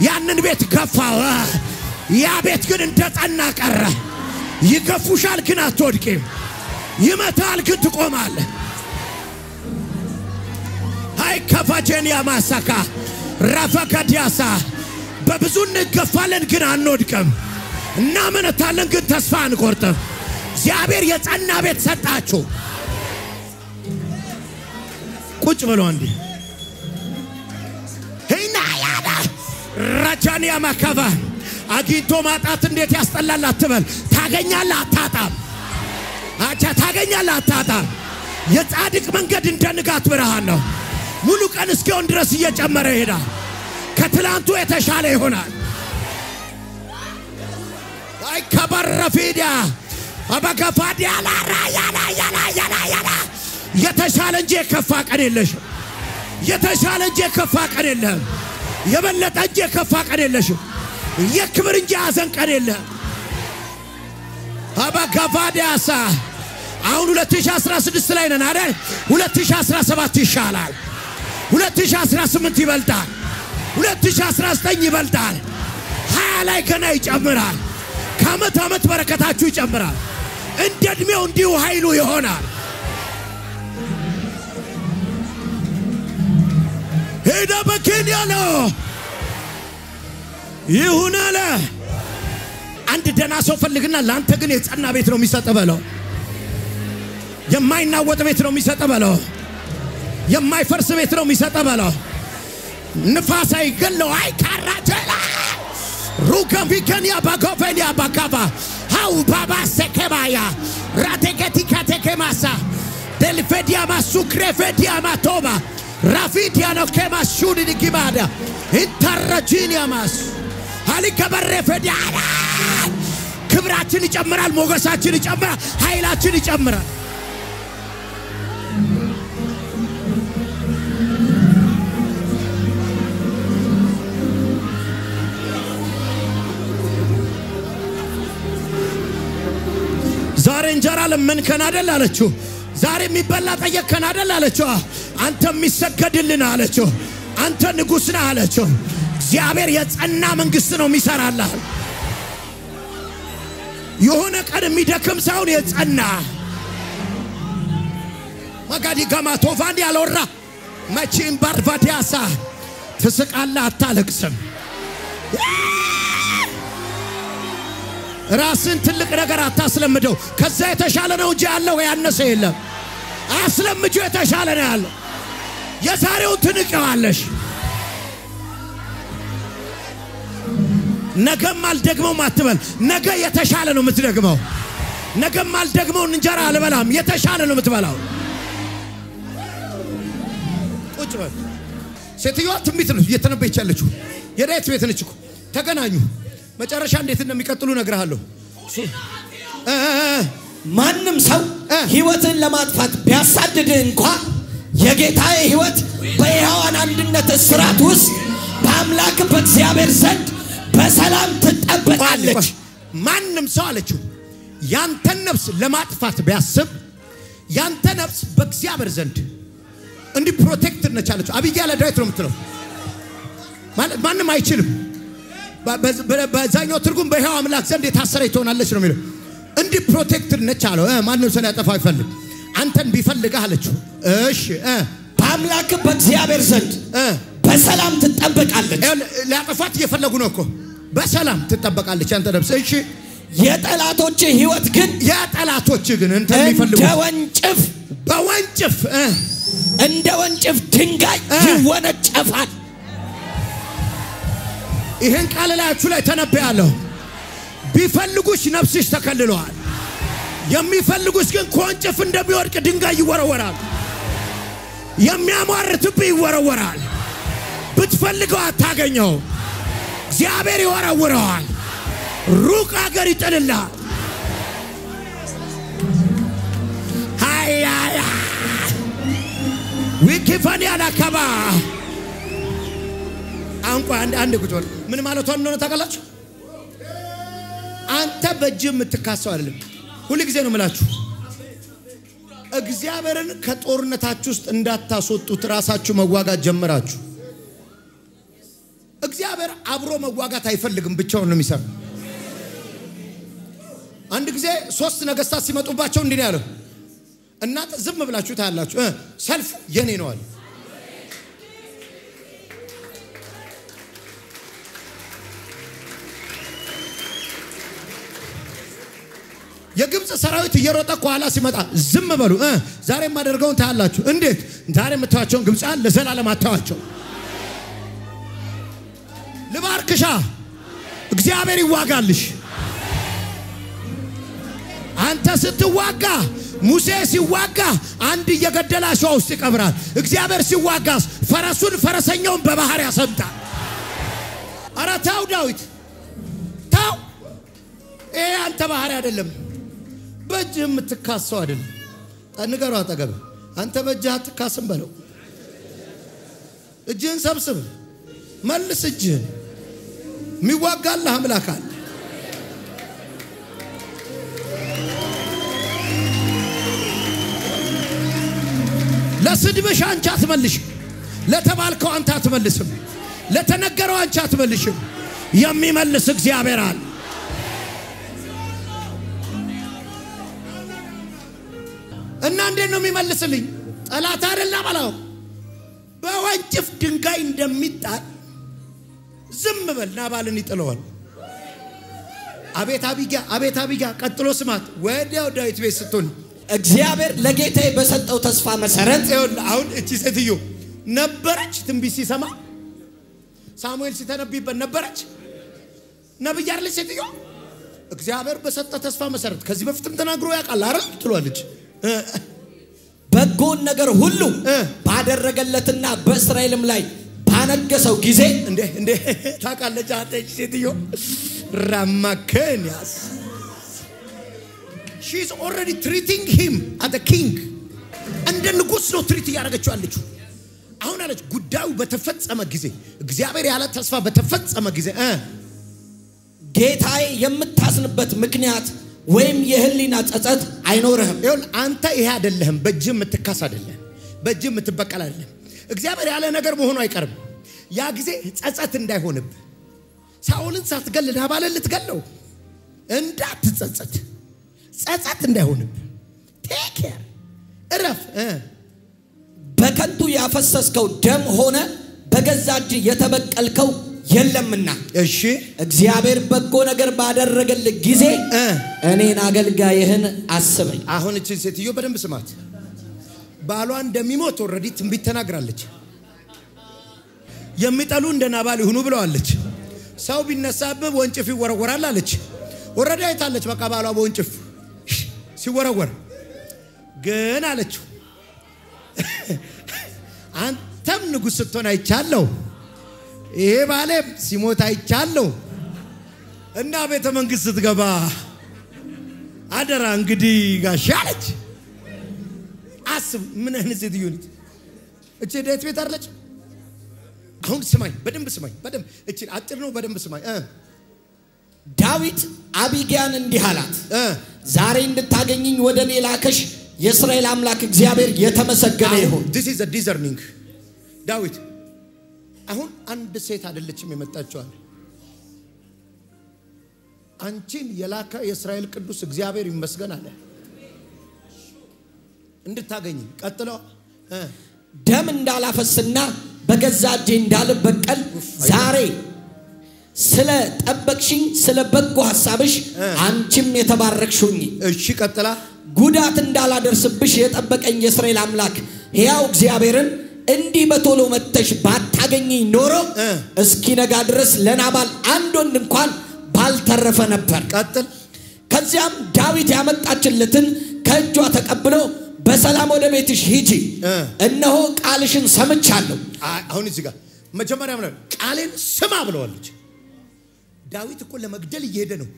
ያንን ቤት ገፋው ያ ቤት ግን እንደጸና ቀረ ይገፉሻል ግን አትወድቂም ይመታል ግን ትቆማለህ ሃይ ከፋጀኒያ ማሳካ ራፋካዲያሳ በብዙ እንገፋለን ግን አንወድቅም እናመነታለን ግን ተስፋ አንቆርጥም እግዚአብሔር የጸና ቤት ሰጣችሁ ቁጭ ብሎ እንዴ ሄና ያዳ ራጃኒያ ማካባ አግኝቶ ማጣት እንዴት ያስጠላል አትበል ታገኛለህ አታጣም አቻ ታገኛለህ አታጣም የጻድቅ መንገድ እንደ ንጋት ብርሃን ነው ሙሉ ቀን እስኪሆን ድረስ እየጨመረ ይሄዳል ከትላንቱ የተሻለ ይሆናል አይ ከበረፊዲያ አባጋፋዲያ ያላ የተሻለ እንጂ የከፋ ቀን የለሽም የተሻለ እንጂ የከፋ ቀን የለም የበለጠ እንጂ የከፋ ቀን የለሽም የክብር እንጂ አዘን ቀን የለም አባጋፋዲያሳ አሁን 2016 ላይ ነን አይደል 2017 ይሻላል 2018 ይበልጣል 2019 ይበልጣል 20 ላይ ገና ይጨምራል ከአመት አመት በረከታችሁ ይጨምራል እንደ እድሜው እንዲሁ ኃይሉ ይሆናል ሄዳ በኬንያ ነው ይሁን አለ አንድ ደና ሰው ፈልግና ላንተ ግን የጸና ቤት ነው የሚሰጥ በለው የማይናወጥ ቤት ነው የሚሰጥ በለው የማይፈርስ ቤት ነው የሚሰጥ በለው ንፋስ አይገለው አይካራጀላ ሩጋቪከኒያ ባጎፈኒያ ባካባ ሃው ባባ ሰከባያ ራቴገቲ ካቴከማሳ ደልፌዲያ ማሱክሬፌዲያ ማቶባ ራፊዲያ ነው ከማሹዲ ዲጊባዳ ኢንተራጂኒያ ማስ ሃሊከበረፌዲያ ክብራችን ይጨምራል ሞገሳችን ይጨምራል ኃይላችን ይጨምራል ዛሬ እንጀራ ለምን ከናደል አለችው ዛሬ የሚበላ ጠየከን አይደል አለችው አንተ የሚሰገድልን አለችው አንተ ንጉስ ነህ አለችው እግዚአብሔር የጸና መንግስት ነው የሚሰራልህ የሆነ ቀን የሚደክም ሳይሆን የጸና ማጋዲ ጋማ ቶፋንዲ ያለወራ መቼም ባርቫዲያሳ ትስቃለህ አታለቅስም ራስን ትልቅ ነገር አታስለምደው ከዛ የተሻለ ነው እንጂ ያለው ያነሰ የለም አስለምጆ የተሻለ ነው ያለው የዛሬው ትንቀዋለሽ ነገም አልደግመው ማትበል ነገ የተሻለ ነው የምትደግመው ነገም አልደግመው እንጀራ አልበላም የተሻለ ነው የምትበላው ቁጭ በል ሴትዮዋ ትንቢት ነው እየተነበየቻለችው የዳዊት ቤት ነች እኮ ተገናኙ መጨረሻ እንዴት እንደሚቀጥሉ ነግራለሁ ማንንም ሰው ህይወትን ለማጥፋት ቢያሳድድ እንኳን የጌታዬ ህይወት በሕያዋን አንድነት እስራት ውስጥ በአምላክ በእግዚአብሔር ዘንድ በሰላም ትጠበቃለች ማንንም ሰው አለችው ያንተ ነፍስ ለማጥፋት ቢያስብ ያንተ ነፍስ በእግዚአብሔር ዘንድ እንዲ ፕሮቴክትድ ነች አለችው አብያ ለዳዊት ነው የምትለው ማለት ማንንም አይችልም በዛኛው ትርጉም በሕያው አምላክ ዘንድ የታሰረች ትሆናለች ነው የሚለው እንዲ ፕሮቴክትድ ነች አለው ማንንም ሰው ያጠፋ ይፈልግ አንተን ቢፈልግህ አለችው እሺ በአምላክ በእግዚአብሔር ዘንድ በሰላም ትጠበቃለች ሊያጠፋት እየፈለጉ ነው እኮ በሰላም ትጠበቃለች አንተ ነፍስ እሺ የጠላቶች ህይወት ግን እንተ የሚፈልጉ በወንጭፍ እንደ ወንጭፍ ድንጋይ ይወነጨፋል ይሄን ቃል ላያችሁ ላይ ተነበያለሁ ቢፈልጉሽ ነፍስሽ ተከልሏል የሚፈልጉሽ ግን ኮንጭፍ እንደሚወድቅ ድንጋይ ይወረወራል የሚያሟርትብ ይወረወራል ብትፈልገው አታገኘው እግዚአብሔር ይወረውረዋል ሩቅ አገር ይጥልልሃል አያ ዊኪፋኒያ ላካባ አንቆ አንድ ቁጥር ምን ማለት ነው ታውቃላችሁ? አንተ በእጅ የምትካሰው አይደለም። ሁሉ ጊዜ ነው የምላችሁ እግዚአብሔርን ከጦርነታችሁ ውስጥ እንዳታስወጡት ራሳችሁ መዋጋት ጀምራችሁ። እግዚአብሔር አብሮ መዋጋት አይፈልግም፣ ብቻውን ነው የሚሰራው። አንድ ጊዜ 3 ነገስታት ሲመጡባቸው እንዲህ ያለው እናንተ ዝም ብላችሁ ታያላችሁ ሰልፍ የኔ ነው አለ። የግብጽ ሰራዊት እየሮጠ ኋላ ሲመጣ ዝም በሉ ዛሬ ማደርገውን ታያላችሁ። እንዴት? ዛሬ የምታዋቸውን ግብጻን ለዘላለም አታዋቸው። ልባርክሻ እግዚአብሔር ይዋጋልሽ። አንተ ስትዋጋ ሙሴ ሲዋጋ አንድ እየገደለ አሸዋ ውስጥ ይቀብራል። እግዚአብሔር ሲዋጋስ ፈረሱን ፈረሰኛውን በባህር ያሰምጣል። አረ ታው ዳዊት ታው አንተ ባህር አይደለም በእጅ የምትካሰው አይደለም። ንገሩ አጠገብ አንተ በእጅ አትካስም በለው። እጅህን ሰብስብ መልስ እጅህን የሚዋጋልህ አምላክ አለ። ለስድብሽ አንቺ አትመልሽም። ለተባልከው አንተ አትመልስም። ለተነገረው አንቺ አትመልሽም። የሚመልስ እግዚአብሔር አለ። እና እንዴት ነው የሚመልስልኝ? ጠላት አይደለም አላው በወንጭፍ ድንጋይ እንደሚጣል ዝም በል ናባልን ይጥለዋል። አቤት አቢጊያ ቀጥሎ ስማት ወዲያው ዳዊት ቤት ስትሆን እግዚአብሔር ለጌታዬ በሰጠው ተስፋ መሰረት አሁን እቺ ሴትዮ ነበረች ትንቢት ሲሰማ ሳሙኤል ሲተነብይበት ነበረች ነብይ አይደለች ሴትዮ። እግዚአብሔር በሰጠ ተስፋ መሰረት ከዚህ በፊትም ተናግሮ ያውቃል አይደል ትሏለች። በጎን ነገር ሁሉ ባደረገለትና በእስራኤልም ላይ ባነገሰው ጊዜ እንደ ታውቃለች አጠች ሴትዮ ራማከንያስ she is already treating him as a king እንደ ንጉስ ነው ትሪት ያደረገችው አለችው። አሁን አለች ጉዳዩ በተፈጸመ ጊዜ እግዚአብሔር ያለ ተስፋ በተፈጸመ ጊዜ ጌታዬ የምታስንበት ምክንያት ወይም የህሊና ጸጸት አይኖርህም። ይሁን አንተ ይሄ አይደለም በእጅ የምትካስ አይደለም በእጅ የምትበቀል አይደለም። እግዚአብሔር ያለ ነገር መሆኑ አይቀርም። ያ ጊዜ ጸጸት እንዳይሆንብ ሳኦልን ሳትገል ናባልን ልትገለው እንዳትጸጸት ጸጸት እንዳይሆንብ ቴክ ኬር እረፍ። በከንቱ ያፈሰስከው ደም ሆነ በገዛ እጅ የተበቀልከው የለምና እሺ እግዚአብሔር በጎ ነገር ባደረገልህ ጊዜ እኔን አገልጋይህን አስበኝ። አሁን እቺ ሴትዮ በደንብ ስማት። ባሏ እንደሚሞት ኦሬዲ ትንቢት ተናግራለች። የሚጠሉ እንደ ናባል ይሁኑ ብለዋለች። ሰው ቢነሳብህ ወንጭፍ ይወረወራል አለች። ኦሬዲ አይታለች። በቃ ባሏ በወንጭፍ ሲወረወር ግን አለችው አንተም ንጉስ ስትሆን አይቻለሁ ይሄ ባለ ሲሞት አይቻለሁ እና ቤተ መንግስት ስትገባ አደራ እንግዲህ ጋሽ አለች። አስብ ምን አይነት ሴትዮ ነች እቺ? ዳዊት ቤት አይደለች? አሁን ስማኝ በደንብ ስማኝ በደንብ እቺ አጥር ነው በደንብ ስማኝ። ዳዊት አቢጊያን እንዲህ አላት ዛሬ እንድታገኝኝ ወደ እኔ ላከሽ የእስራኤል አምላክ እግዚአብሔር የተመሰገነ ይሁን። this is a discerning ዳዊት አሁን አንድ ሴት አይደለችም የመጣችው አለ። አንቺን የላከ የእስራኤል ቅዱስ እግዚአብሔር ይመስገን አለ እንድታገኝ። ቀጥሎ ደም እንዳላፈስና በገዛ እጄ እንዳልበቀል ዛሬ ስለ ጠበቅሽኝ ስለ በጎ ሐሳብሽ አንቺም የተባረክሽኝ። እሺ ቀጥላ ጉዳት እንዳላደርስብሽ የጠበቀኝ የእስራኤል አምላክ ሕያው እግዚአብሔርን እንዲህ በቶሎ መተሽ ባታገኝኝ ኖሮ እስኪነጋ ድረስ ለናባል አንድ ወንድ እንኳን ባልተረፈ ነበር። ቀጥል። ከዚያም ዳዊት ያመጣችለትን ከእጇ ተቀብሎ በሰላም ወደ ቤትሽ ሂጂ እነሆ ቃልሽን ሰምቻለሁ። አሁን እዚህ ጋር መጀመሪያ ማለት ቃሌን ስማ ብለዋለች። ዳዊት እኮ ለመግደል እየሄደ ነው።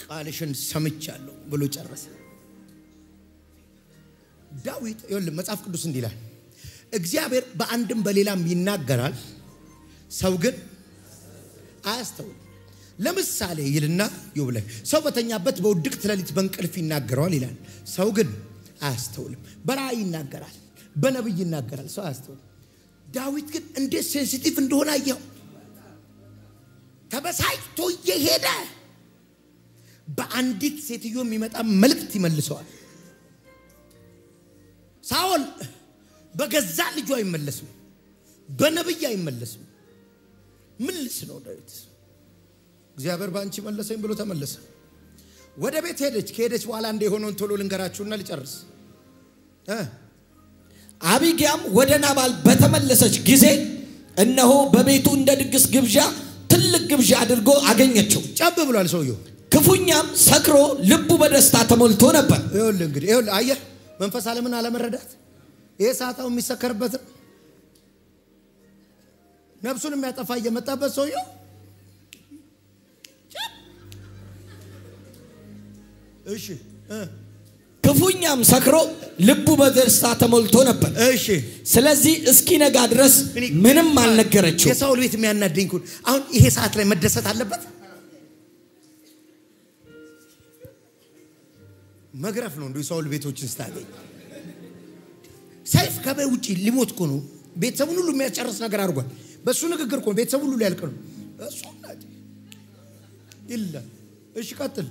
ቃልሽን ሰምቻለሁ ብሎ ጨረሰ። ዳዊት ይኸውልህ መጽሐፍ ቅዱስ እንዲላል እግዚአብሔር በአንድም በሌላም ይናገራል ሰው ግን አያስተውል ለምሳሌ ይልና ይውለ ሰው በተኛበት በውድቅት ሌሊት በእንቅልፍ ይናገራል ይላል ሰው ግን አያስተውልም በራእይ ይናገራል በነብይ ይናገራል ሰው አያስተውልም ዳዊት ግን እንዴት ሴንሲቲቭ እንደሆነ አየው ተበሳጭቶ እየሄደ በአንዲት ሴትዮ የሚመጣ መልእክት ይመልሰዋል ሳኦል በገዛ ልጁ አይመለስም በነብይ አይመለስም ምን ልስነው ዳዊት እግዚአብሔር ባንቺ መለሰኝ ብሎ ተመለሰ ወደ ቤት ሄደች ከሄደች በኋላ እንደሆነውን ቶሎ ልንገራችሁና ልጨርስ አቢግያም ወደ ናባል በተመለሰች ጊዜ እነሆ በቤቱ እንደ ድግስ ግብዣ ትልቅ ግብዣ አድርጎ አገኘችው ጨብ ብሏል ሰውየው ክፉኛም ሰክሮ ልቡ በደስታ ተሞልቶ ነበር ይኸውልህ እንግዲህ ይኸውልህ አየህ መንፈስ ዓለምን አለመረዳት ይሄ ሰዓታው የሚሰከርበት ነፍሱን የሚያጠፋ እየመጣበት ሰውየው እሺ ክፉኛም ሰክሮ ልቡ በደስታ ተሞልቶ ነበር እሺ ስለዚህ እስኪነጋ ድረስ ምንም አልነገረችው የሳኦል ቤት የሚያናደኝ አሁን ይሄ ሰዓት ላይ መደሰት አለበት መግረፍ ነው እንዴ ሳኦል ቤቶችን ስታገኝ ሰይፍ ከበይ ውጪ ሊሞት እኮ ነው ቤተሰቡን ሁሉ የሚያጨርስ ነገር አድርጓል በሱ ንግግር እኮ ቤተሰቡ ሁሉ ሊያልቅ ነው እሱ ናት ይላ እሺ ቀጥል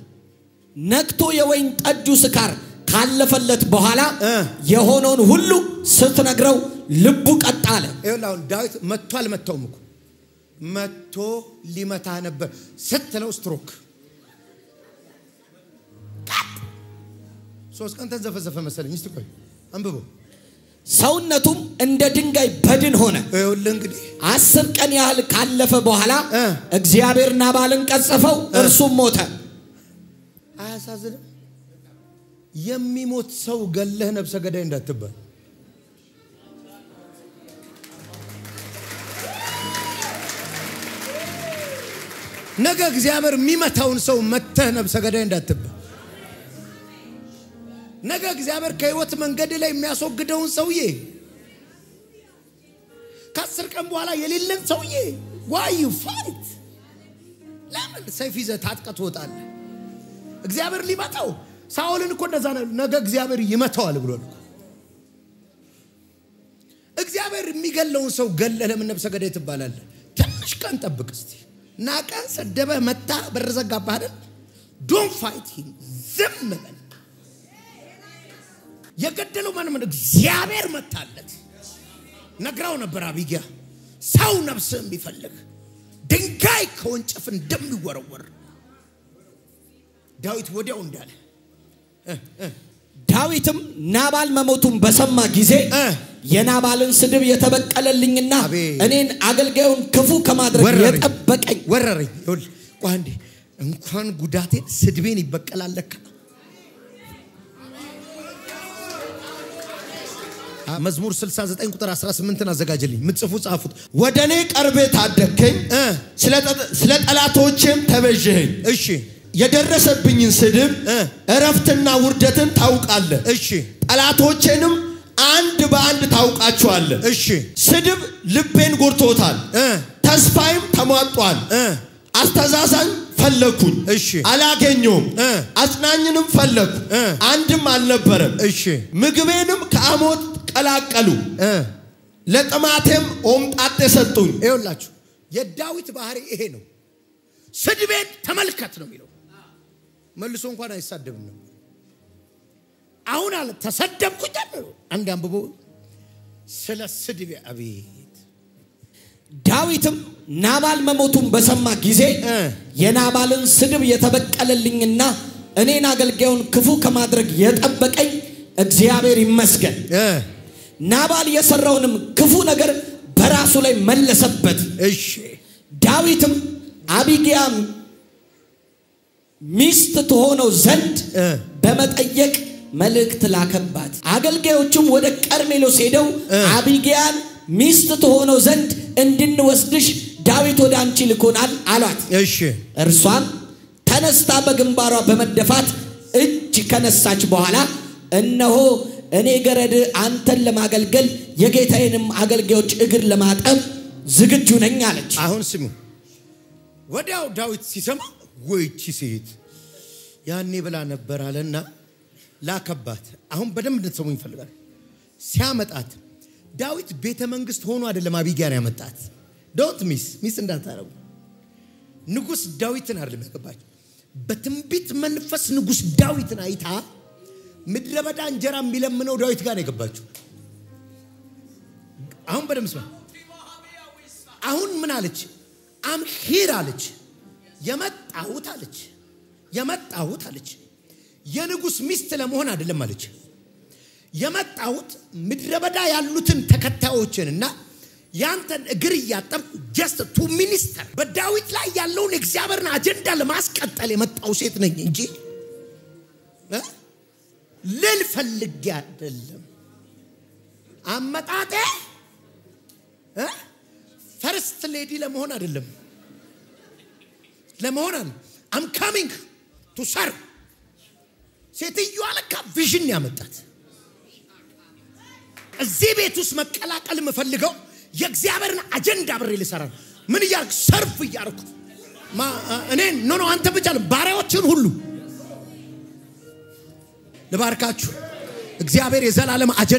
ነክቶ የወይን ጠጁ ስካር ካለፈለት በኋላ የሆነውን ሁሉ ስትነግረው ልቡ ቀጥ አለ ይኸውልህ ዳዊት መጥቶ አልመታውም እኮ መጥቶ ሊመታ ነበር ስትለው ስትሮክ ሶስት ቀን ተዘፈዘፈ መሰለኝ እስቲ ቆይ አንብቦ ሰውነቱም እንደ ድንጋይ በድን ሆነ ይኸውልህ እንግዲህ 10 ቀን ያህል ካለፈ በኋላ እግዚአብሔር ናባልን ቀጸፈው እርሱም ሞተ አያሳዝንም የሚሞት ሰው ገለህ ነብሰ ገዳይ እንዳትባል ነገ እግዚአብሔር የሚመታውን ሰው መተህ ነብሰ ገዳይ እንዳትባል ነገ እግዚአብሔር ከህይወት መንገድ ላይ የሚያስወግደውን ሰውዬ ከ10 ቀን በኋላ የሌለን ሰውዬ why you fight ለምን ሰይፍ ይዘህ ታጥቀህ ወጣለህ እግዚአብሔር ሊመታው ሳኦልን እኮ እንደዛ ነገ እግዚአብሔር ይመታዋል ብሎ ነው እግዚአብሔር የሚገለውን ሰው ገለህ ለምን ነብሰ ገዳይ ትባላለህ ትንሽ ቀን ጠብቅ እስቲ ናቀ ሰደበ መታ በረዘጋባህ አይደል don't fight him ዝም በል የገደለው ማን እግዚአብሔር መታለት ነግራው ነበር አቢግያ ሰው ነፍስን ቢፈልግ ድንጋይ ከወንጭፍ እንደሚወረወር ዳዊት ወዲያው እንዳለ ዳዊትም ናባል መሞቱን በሰማ ጊዜ የናባልን ስድብ የተበቀለልኝና እኔን አገልጋዩን ክፉ ከማድረግ የጠበቀኝ ወረረኝ ይሁን ቋንዴ እንኳን ጉዳቴ ስድቤን ይበቀላለካ መዝሙር 69 ቁጥር 18 አዘጋጅልኝ ምጽፉ ጻፉት ወደኔ ቀርቤ ታደከኝ ስለ ጠላቶቼም ተበጀኝ እሺ የደረሰብኝን ስድብ እረፍትና ውርደትን ታውቃለህ እሺ ጠላቶቼንም አንድ በአንድ ታውቃቸዋለህ እሺ ስድብ ልቤን ጎርቶታል ተስፋይም ተሟጧል አስተዛዛኝ ፈለኩኝ እሺ አላገኘውም አጽናኝንም ፈለኩ አንድም አልነበረም እሺ ምግቤንም ከአሞት ቀላቀሉ ለጥማቴም ኦምጣጤ ሰጡኝ ይኸውላችሁ የዳዊት ባህሪ ይሄ ነው ስድቤን ተመልከት ነው የሚለው መልሶ እንኳን አይሳደብም ነው አሁን አለ ተሰደብኩኝ አንድ አንብቦ ስለ ስድቤ አቤት ዳዊትም ናባል መሞቱን በሰማ ጊዜ የናባልን ስድብ የተበቀለልኝና እኔን አገልጋዩን ክፉ ከማድረግ የጠበቀኝ እግዚአብሔር ይመስገን ናባል የሰራውንም ክፉ ነገር በራሱ ላይ መለሰበት እሺ ዳዊትም አቢግያ ሚስት ትሆነው ዘንድ በመጠየቅ መልእክት ላከባት አገልጋዮቹም ወደ ቀርሜሎስ ሄደው አቢግያን ሚስት ትሆነው ዘንድ እንድንወስድሽ ዳዊት ወደ አንቺ ልኮናል አሏት እሺ እርሷም ተነስታ በግንባሯ በመደፋት እጅ ከነሳች በኋላ እነሆ እኔ ገረድ አንተን ለማገልገል የጌታዬንም አገልጋዮች እግር ለማጠብ ዝግጁ ነኝ አለች አሁን ስሙ ወዲያው ዳዊት ሲሰማ ወይቺ ሴት ያኔ ብላ ነበር አለና ላከባት አሁን በደንብ እንድትሰሙኝ ይፈልጋል ሲያመጣት ዳዊት ቤተ መንግስት ሆኖ አይደለም አቢጊያን ያመጣት ዶንት ሚስ እንዳታረጉ ንጉስ ዳዊትን አይደለም ያገባች በትንቢት መንፈስ ንጉስ ዳዊትን አይታ ምድረበዳ እንጀራ የሚለምነው ዳዊት ጋር የገባችው አሁን በደምብ ስማ አሁን ምን አለች አም ሂር አለች የመጣሁት አለች የንጉስ ሚስት ለመሆን አይደለም አለች የመጣሁት ምድረበዳ ያሉትን ተከታዮችንና ያንተን እግር ያጠብ just to minister በዳዊት ላይ ያለውን እግዚአብሔርን አጀንዳ ለማስቀጠል የመጣው ሴት ነኝ እንጂ ልልፈልግ አይደለም አመጣጤ ፈርስት ሌዲ ለመሆን አይደለም I'm coming to serve ሴትዮ አለካ ቪዥን ያመጣት እዚህ ቤት ውስጥ መቀላቀል መፈልገው የእግዚአብሔርን አጀንዳ ብሬ ልሰራ ምን ያርክ ሰርፍ ያርኩ እኔ ኖ አንተ ብቻ ባሪያዎችን ሁሉ ለባርካችሁ እግዚአብሔር የዘላለም አጀንዳ